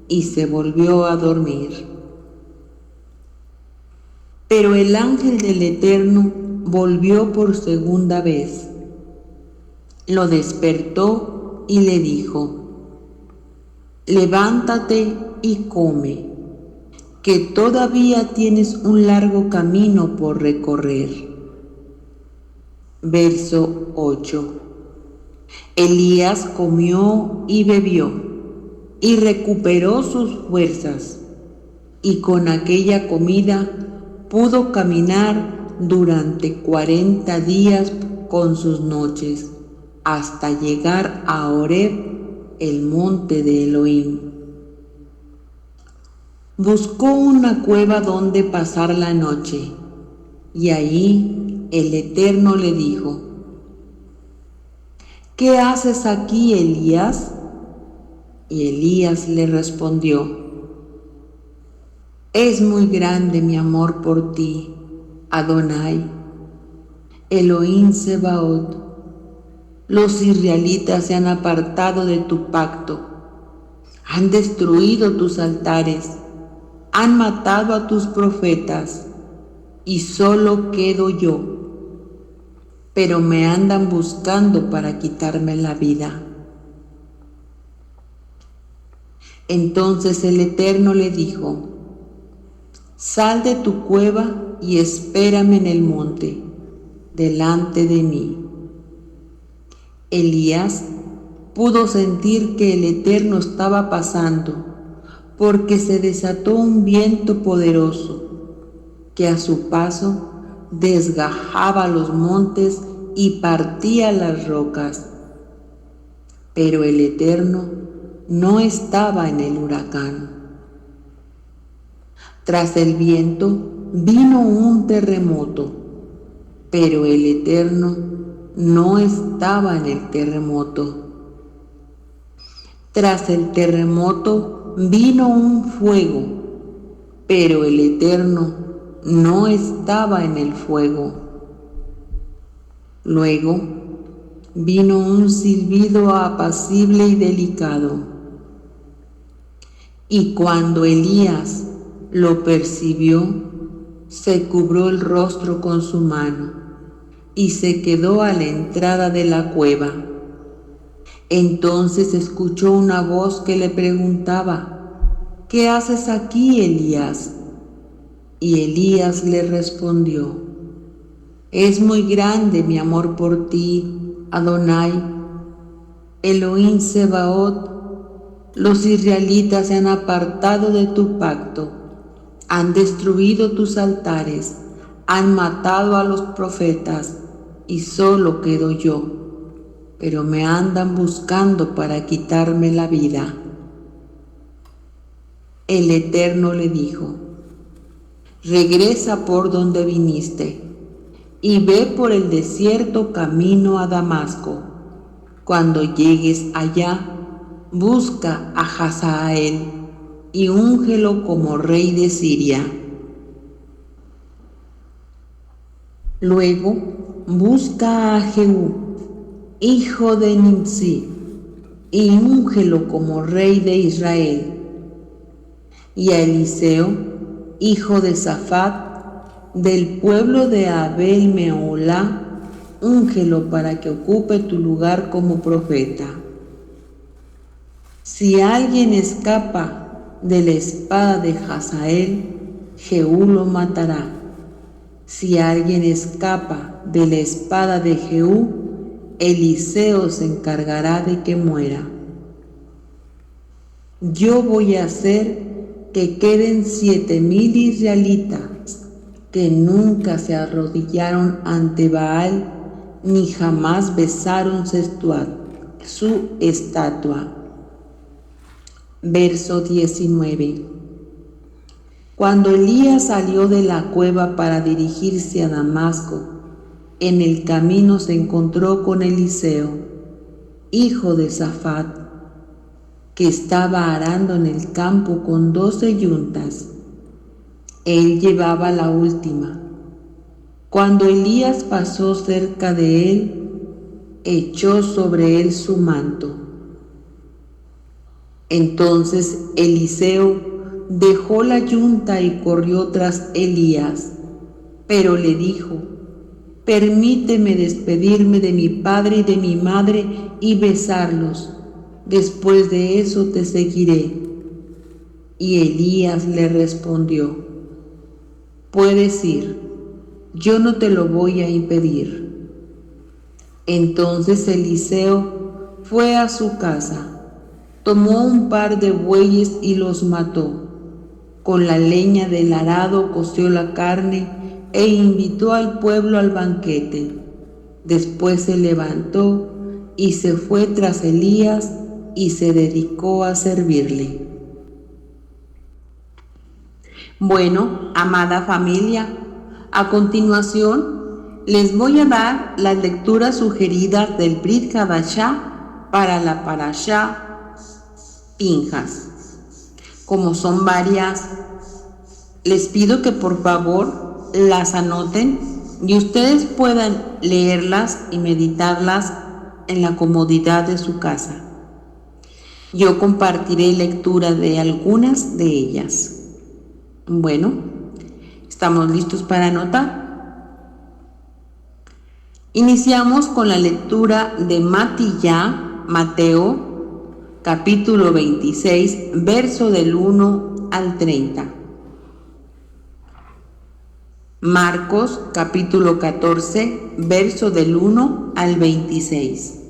y se volvió a dormir. Pero el ángel del Eterno volvió por segunda vez. Lo despertó y le dijo: levántate y come, que todavía tienes un largo camino por recorrer. Verso 8. Elías comió y bebió y recuperó sus fuerzas, y con aquella comida pudo caminar durante 40 días con sus noches, hasta llegar a Horeb, el monte de Elohim. Buscó una cueva donde pasar la noche, y allí el Eterno le dijo: ¿qué haces aquí, Elías? Y Elías le respondió: es muy grande mi amor por ti, Adonai, Elohim Sebaot. Los israelitas se han apartado de tu pacto, han destruido tus altares, han matado a tus profetas, y solo quedo yo. Pero me andan buscando para quitarme la vida. Entonces el Eterno le dijo: sal de tu cueva y espérame en el monte, delante de mí. Elías pudo sentir que el Eterno estaba pasando, porque se desató un viento poderoso, que a su paso desgajaba los montes y partía las rocas. Pero el Eterno no estaba en el huracán. Tras el viento vino un terremoto, pero el Eterno no estaba en el terremoto. Tras el terremoto vino un fuego, pero el Eterno no estaba en el fuego. Luego vino un silbido apacible y delicado. Y cuando Elías lo percibió, se cubrió el rostro con su mano y se quedó a la entrada de la cueva. Entonces escuchó una voz que le preguntaba: ¿qué haces aquí, Elías? Y Elías le respondió: es muy grande mi amor por ti, Adonai, Elohim Sebaot. Los israelitas se han apartado de tu pacto, han destruido tus altares, han matado a los profetas, y solo quedo yo, pero me andan buscando para quitarme la vida. El Eterno le dijo: regresa por donde viniste, y ve por el desierto camino a Damasco. Cuando llegues allá, busca a Hazael y úngelo como rey de Siria. Luego busca a Jehú, hijo de Nimsi, y úngelo como rey de Israel. Y a Eliseo, hijo de Safat, del pueblo de Abel Meolá, úngelo para que ocupe tu lugar como profeta. Si alguien escapa de la espada de Hazael, Jehú lo matará. Si alguien escapa de la espada de Jehú, Eliseo se encargará de que muera. Yo voy a hacer que queden 7,000 israelitas que nunca se arrodillaron ante Baal ni jamás besaron su estatua. Verso 19. Cuando Elías salió de la cueva para dirigirse a Damasco, en el camino se encontró con Eliseo, hijo de Safat, que estaba arando en el campo con 12 yuntas. Él llevaba la última. Cuando Elías pasó cerca de él, echó sobre él su manto. Entonces Eliseo dejó la yunta y corrió tras Elías, pero le dijo: permíteme despedirme de mi padre y de mi madre y besarlos. Después de eso te seguiré. Y Elías le respondió: puedes ir, yo no te lo voy a impedir. Entonces Eliseo fue a su casa, tomó un par de bueyes y los mató. Con la leña del arado coció la carne e invitó al pueblo al banquete. Después se levantó y se fue tras Elías y se dedicó a servirle. Bueno, amada familia, a continuación les voy a dar las lecturas sugeridas del Brit Hadashah para la Parashá Pinjas. Como son varias, les pido que por favor las anoten y ustedes puedan leerlas y meditarlas en la comodidad de su casa. Yo compartiré lectura de algunas de ellas. Bueno, ¿estamos listos para anotar? Iniciamos con la lectura de Mateo, capítulo 26, verso del 1 al 30. Marcos, capítulo 14, verso del 1 al 26.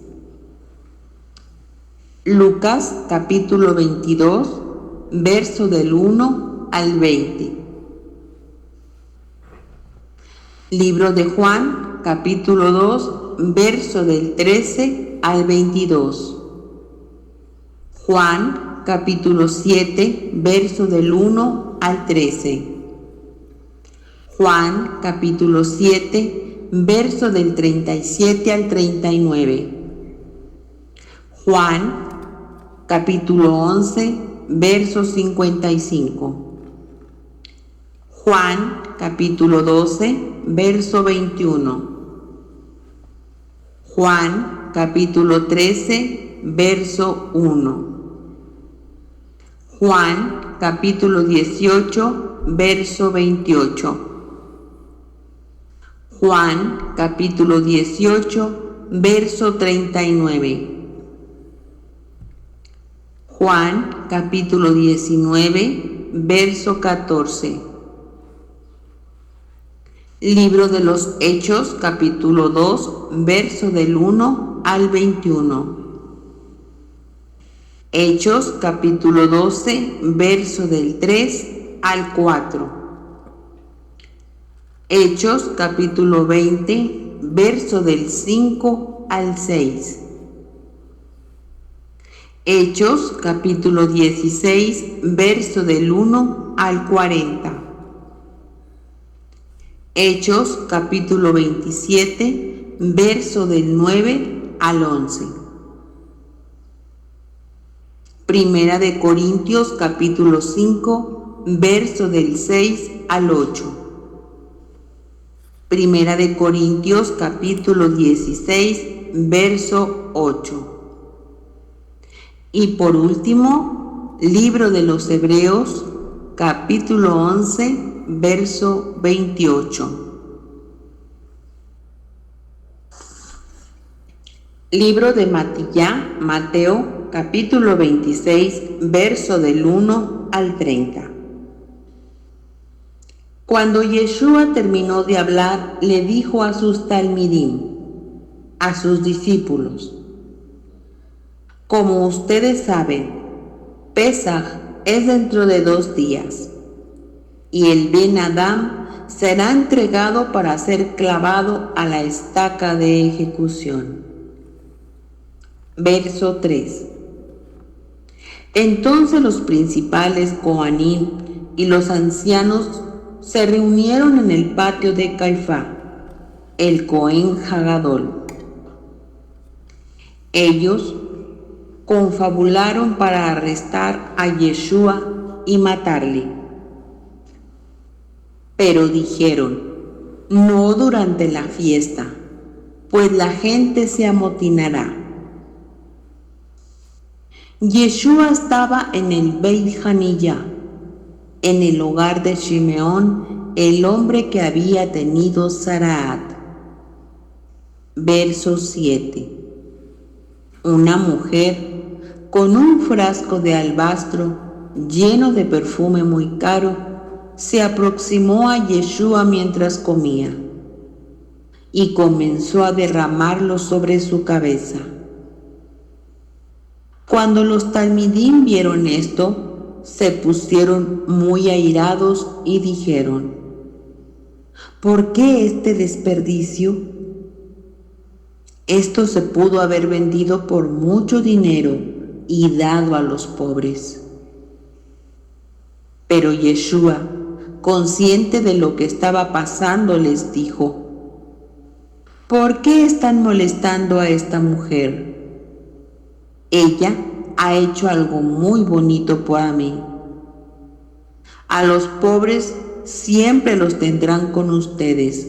Lucas, capítulo 22, verso del 1 al 20. Libro de Juan, capítulo 2, verso del 13 al 22. Juan, capítulo 7, verso del 1 al 13. Juan, capítulo 7, verso del 37 al 39. Juan, capítulo 11, verso 55. Juan, capítulo 12, verso 21. Juan, capítulo 13, verso 1. Juan, capítulo 18, verso 28. Juan, capítulo 18, verso 39. Juan, capítulo 19, verso 14. Libro de los Hechos, capítulo 2, verso del 1 al 21. Hechos, capítulo 12, verso del 3 al 4. Hechos, capítulo 20, verso del 5 al 6. Hechos, capítulo 16, verso del 1 al 40. Hechos, capítulo 27, verso del 9 al 11. Primera de Corintios capítulo 5, verso del 6 al 8. Primera de Corintios capítulo 16, verso 8. Y por último, Libro de los Hebreos capítulo 11, verso 28. Libro de Mateo, capítulo 26, verso del 1 al 30. Cuando Yeshua terminó de hablar, le dijo a sus talmidim, a sus discípulos: como ustedes saben, Pesaj es dentro de 2 días, y el Ben Adam será entregado para ser clavado a la estaca de ejecución. Verso 3. Entonces los principales Coanim y los ancianos se reunieron en el patio de Caifás, el Cohen Hagadol. Ellos confabularon para arrestar a Yeshua y matarle. Pero dijeron: no durante la fiesta, pues la gente se amotinará. Yeshua estaba en el Beit Hanilla, en el hogar de Shimeón, el hombre que había tenido Zaraat. Verso 7. Una mujer con un frasco de alabastro lleno de perfume muy caro se aproximó a Yeshua mientras comía y comenzó a derramarlo sobre su cabeza. Cuando los talmidim vieron esto, se pusieron muy airados y dijeron: ¿por qué este desperdicio? Esto se pudo haber vendido por mucho dinero y dado a los pobres. Pero Yeshua, consciente de lo que estaba pasando, les dijo: ¿por qué están molestando a esta mujer? Ella ha hecho algo muy bonito para mí. A los pobres siempre los tendrán con ustedes,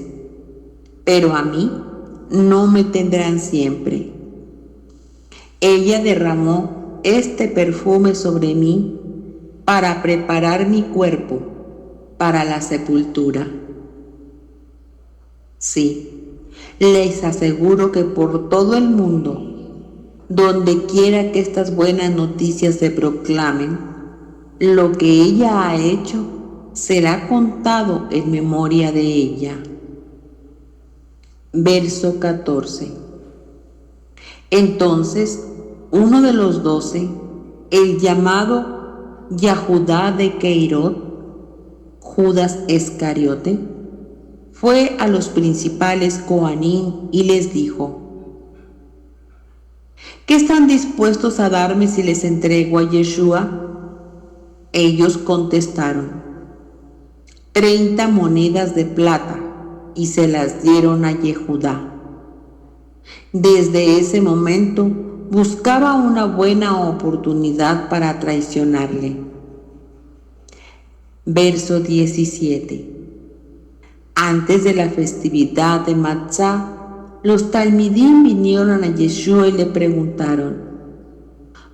pero a mí no me tendrán siempre. Ella derramó este perfume sobre mí para preparar mi cuerpo para la sepultura. Sí, les aseguro que por todo el mundo, donde quiera que estas buenas noticias se proclamen, lo que ella ha hecho será contado en memoria de ella. Verso 14. Entonces uno de los 12, el llamado Yahudá de Keirot, Judas Iscariote, fue a los principales Coanim y les dijo: ¿qué están dispuestos a darme si les entrego a Yeshua? Ellos contestaron: 30 monedas de plata, y se las dieron a Yehudá. Desde ese momento buscaba una buena oportunidad para traicionarle. Verso 17. Antes de la festividad de Matzá, los talmidim vinieron a Yeshua y le preguntaron: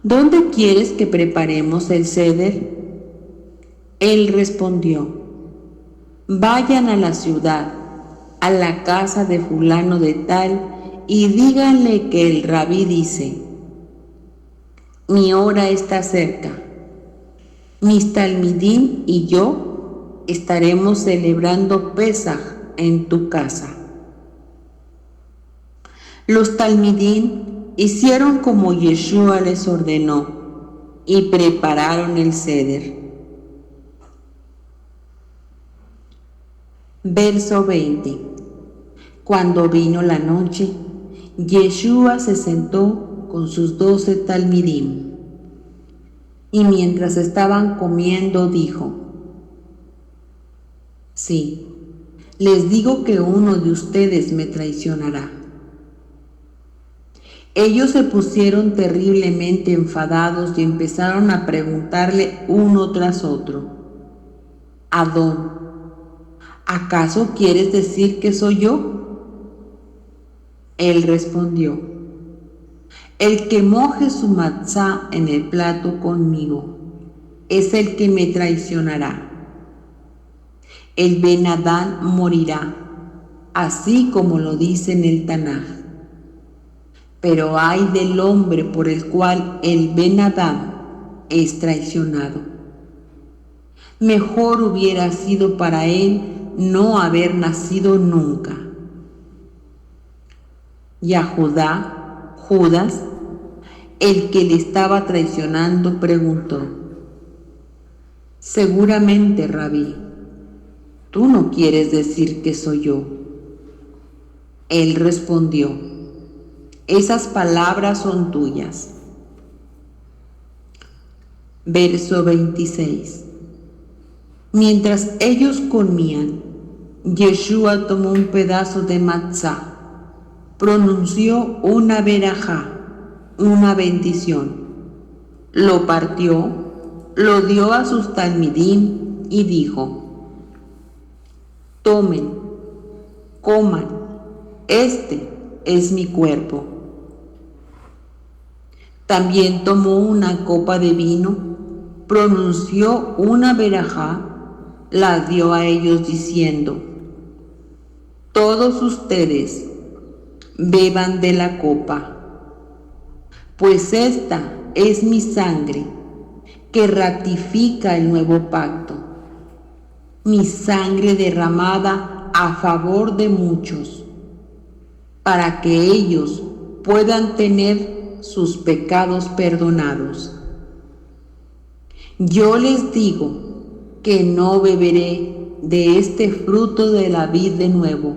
¿dónde quieres que preparemos el seder? Él respondió: vayan a la ciudad, a la casa de fulano de tal, y díganle que el rabí dice: mi hora está cerca. Mis talmidim y yo estaremos celebrando Pesaj en tu casa. Los talmidim hicieron como Yeshua les ordenó y prepararon el seder. Verso 20. Cuando vino la noche, Yeshua se sentó con sus 12 talmidim, y mientras estaban comiendo dijo: sí, les digo que uno de ustedes me traicionará. Ellos se pusieron terriblemente enfadados y empezaron a preguntarle uno tras otro: Adón, ¿acaso quieres decir que soy yo? Él respondió: el que moje su matzá en el plato conmigo es el que me traicionará. El Ben Adán morirá, así como lo dice en el Tanaj. Pero ay del hombre por el cual el Ben Adán es traicionado. Mejor hubiera sido para él no haber nacido nunca. Y a Judas, el que le estaba traicionando, preguntó: seguramente, Rabí, tú no quieres decir que soy yo. Él respondió: esas palabras son tuyas. Verso 26. Mientras ellos comían, Yeshua tomó un pedazo de matzá, pronunció una verajá, una bendición, lo partió, lo dio a sus talmidim y dijo: tomen, coman, este es mi cuerpo. También tomó una copa de vino, pronunció una verajá, la dio a ellos diciendo: todos ustedes beban de la copa, pues esta es mi sangre que ratifica el nuevo pacto, mi sangre derramada a favor de muchos, para que ellos puedan tener sus pecados perdonados. Yo les digo que no beberé de este fruto de la vid de nuevo,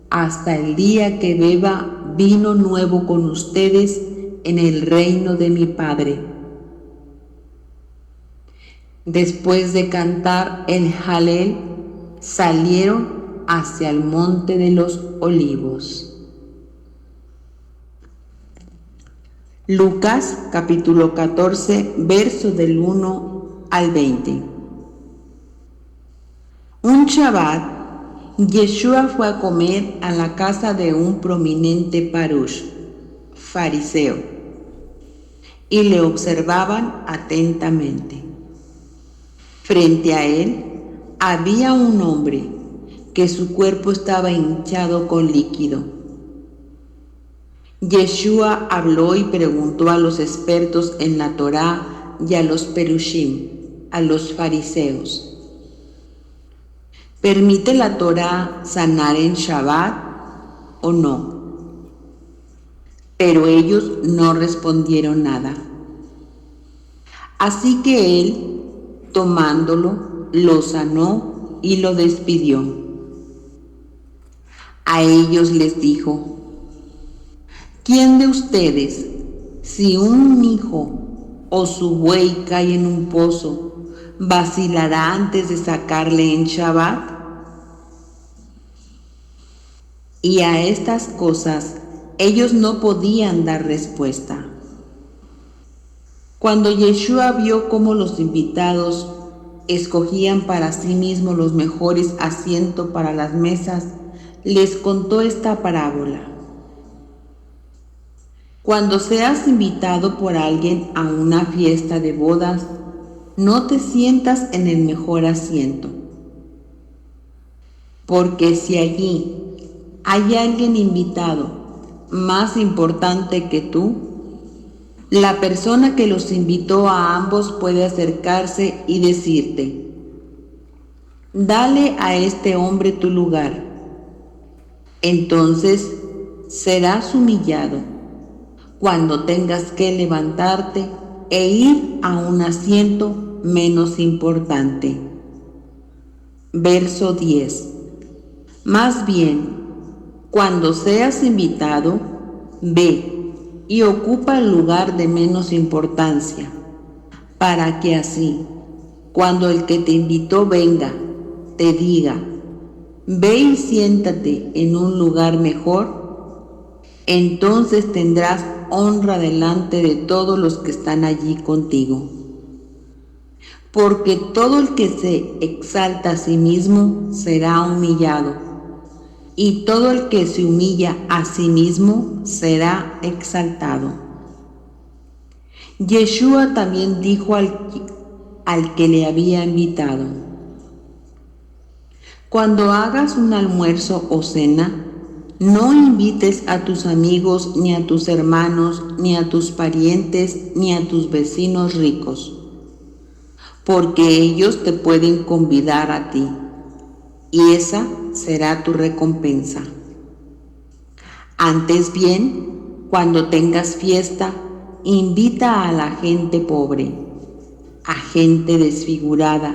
hasta el día que beba vino nuevo con ustedes en el reino de mi Padre. Después de cantar el Halel, salieron hacia el monte de los olivos. Lucas capítulo 14, versos del 1 al 20. Un Shabbat, Yeshua fue a comer a la casa de un prominente parush, fariseo, y le observaban atentamente. Frente a él había un hombre que su cuerpo estaba hinchado con líquido. Yeshua habló y preguntó a los expertos en la Torá y a los perushim, a los fariseos: ¿permite la Torá sanar en Shabbat o no? Pero ellos no respondieron nada. Así que él, tomándolo, lo sanó y lo despidió. A ellos les dijo: ¿quién de ustedes, si un hijo o su buey cae en un pozo, vacilará antes de sacarle en Shabbat? Y a estas cosas ellos no podían dar respuesta. Cuando Yeshua vio cómo los invitados escogían para sí mismos los mejores asientos para las mesas, les contó esta parábola. Cuando seas invitado por alguien a una fiesta de bodas, no te sientas en el mejor asiento, porque si allí hay alguien invitado más importante que tú, la persona que los invitó a ambos puede acercarse y decirte: dale a este hombre tu lugar. Entonces serás humillado cuando tengas que levantarte e ir a un asiento menos importante. Verso 10. Más bien, cuando seas invitado, ve y ocupa el lugar de menos importancia, para que así, cuando el que te invitó venga, te diga: ve y siéntate en un lugar mejor, Entonces tendrás honra delante de todos los que están allí contigo. Porque todo el que se exalta a sí mismo será humillado, y todo el que se humilla a sí mismo será exaltado. Yeshua también dijo al que le había invitado: cuando hagas un almuerzo o cena, no invites a tus amigos, ni a tus hermanos, ni a tus parientes, ni a tus vecinos ricos, porque ellos te pueden convidar a ti, y esa será tu recompensa. Antes bien, cuando tengas fiesta, invita a la gente pobre, a gente desfigurada,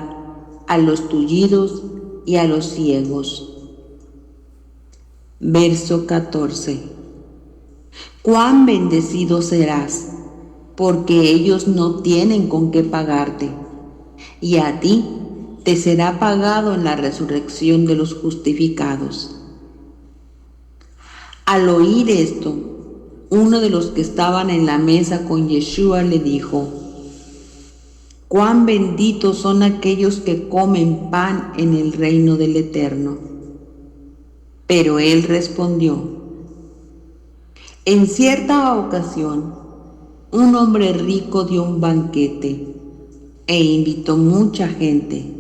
a los tullidos y a los ciegos. Verso 14. Cuán bendecido serás, porque ellos no tienen con qué pagarte, y a ti te será pagado en la resurrección de los justificados. Al oír esto, uno de los que estaban en la mesa con Yeshua le dijo: cuán benditos son aquellos que comen pan en el reino del Eterno. Pero él respondió: en cierta ocasión, un hombre rico dio un banquete e invitó mucha gente.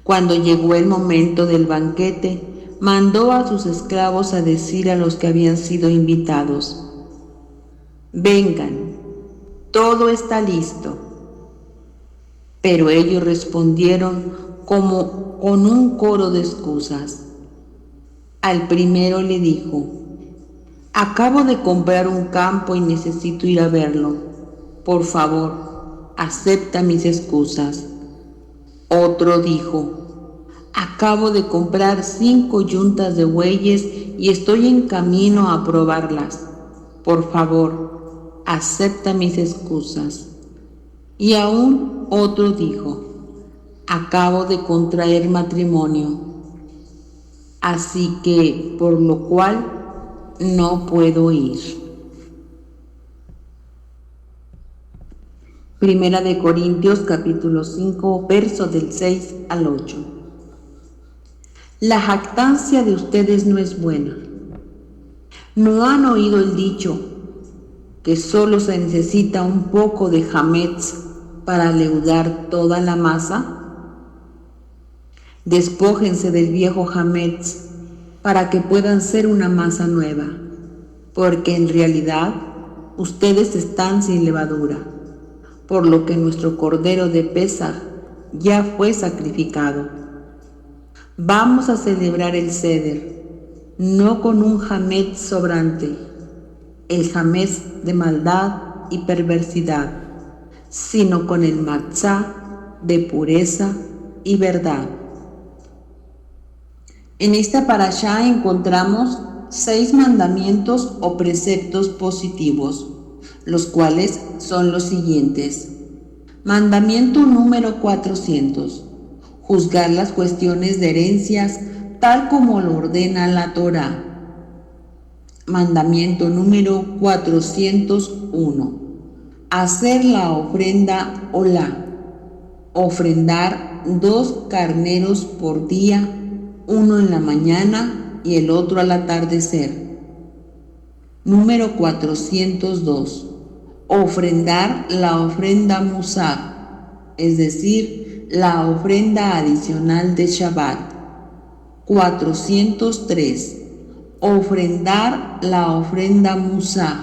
Cuando llegó el momento del banquete, mandó a sus esclavos a decir a los que habían sido invitados: vengan, todo está listo. Pero ellos respondieron como con un coro de excusas. Al primero le dijo: acabo de comprar un campo y necesito ir a verlo. Por favor, acepta mis excusas. Otro dijo: acabo de comprar 5 yuntas de bueyes y estoy en camino a probarlas. Por favor, acepta mis excusas. Y aún otro dijo: acabo de contraer matrimonio, así que por lo cual no puedo ir. Primera de Corintios capítulo 5, versos del 6 al 8. La jactancia de ustedes no es buena. ¿No han oído el dicho que solo se necesita un poco de hametz para leudar toda la masa? Despójense del viejo hametz para que puedan ser una masa nueva, porque en realidad ustedes están sin levadura, por lo que nuestro cordero de Pesaj ya fue sacrificado. Vamos a celebrar el Seder, no con un hametz sobrante, el hametz de maldad y perversidad, sino con el matzá de pureza y verdad. En esta parashá encontramos 6 mandamientos o preceptos positivos, los cuales son los siguientes. Mandamiento número 400. Juzgar las cuestiones de herencias tal como lo ordena la Torá. Mandamiento número 401. Hacer la ofrenda olá. Ofrendar 2 carneros por día, uno en la mañana y el otro al atardecer. Número 402. Ofrendar la ofrenda musaf, es decir, la ofrenda adicional de Shabbat. 403. Ofrendar la ofrenda musaf,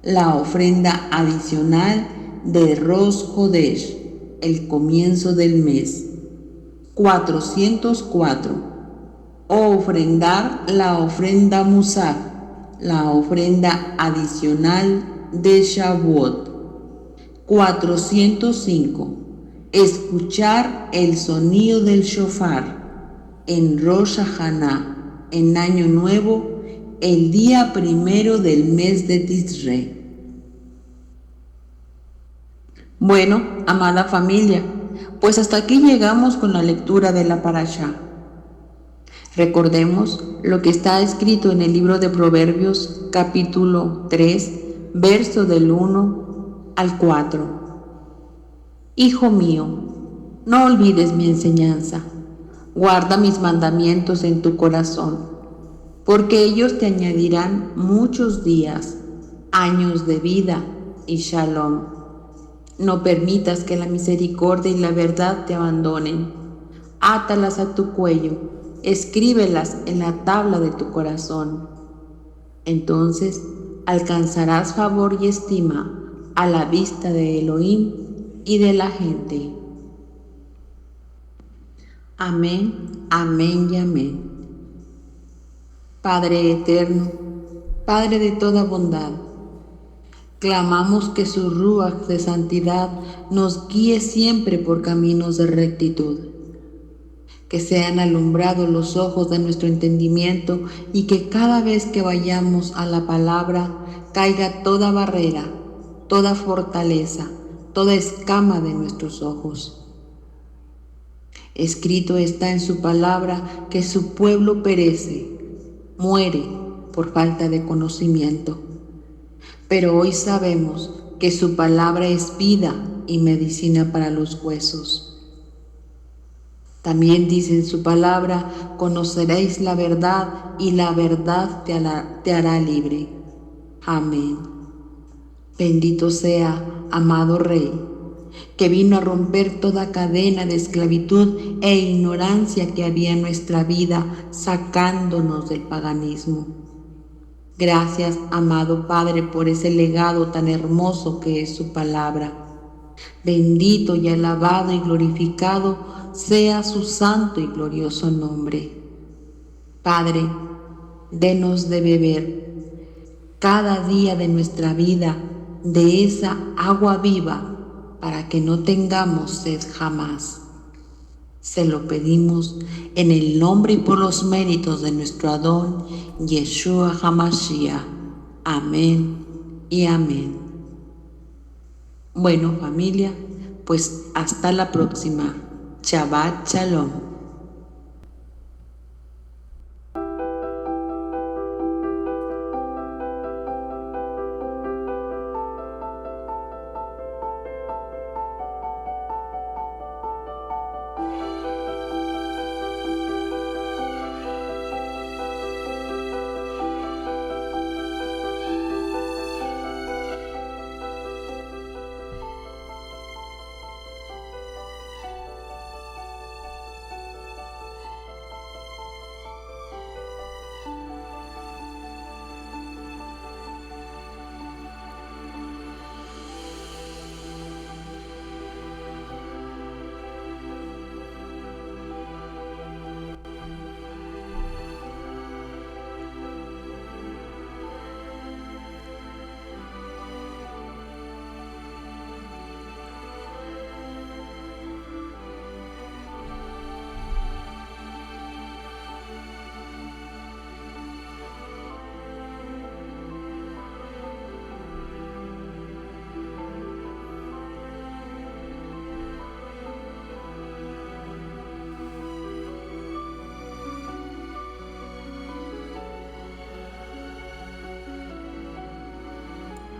la ofrenda adicional de Rosh Hodesh, el comienzo del mes. 404. Ofrendar la ofrenda musaf, la ofrenda adicional de Shavuot. 405. Escuchar el sonido del shofar en Rosh Hashanah, en Año Nuevo, el día 1 del mes de Tishrei. Bueno, amada familia, pues hasta aquí llegamos con la lectura de la parashá. Recordemos lo que está escrito en el libro de Proverbios, capítulo 3, verso del 1 al 4. Hijo mío, no olvides mi enseñanza, guarda mis mandamientos en tu corazón, porque ellos te añadirán muchos días, años de vida y shalom. No permitas que la misericordia y la verdad te abandonen. Átalas a tu cuello, escríbelas en la tabla de tu corazón. Entonces alcanzarás favor y estima a la vista de Elohim y de la gente. Amén, amén y amén. Padre eterno, Padre de toda bondad, clamamos que su Ruach de santidad nos guíe siempre por caminos de rectitud, que sean alumbrados los ojos de nuestro entendimiento y que cada vez que vayamos a la palabra caiga toda barrera, toda fortaleza, toda escama de nuestros ojos. Escrito está en su palabra que su pueblo perece, muere por falta de conocimiento. Pero hoy sabemos que su palabra es vida y medicina para los huesos. También dice en su palabra, conoceréis la verdad y la verdad te hará libre. Amén. Bendito sea, amado Rey, que vino a romper toda cadena de esclavitud e ignorancia que había en nuestra vida, sacándonos del paganismo. Gracias, amado Padre, por ese legado tan hermoso que es su palabra. Bendito y alabado y glorificado sea su santo y glorioso nombre. Padre, denos de beber cada día de nuestra vida de esa agua viva para que no tengamos sed jamás. Se lo pedimos en el nombre y por los méritos de nuestro Adón, Yeshua HaMashiach. Amén y amén. Bueno, familia, pues hasta la próxima. Shabbat Shalom.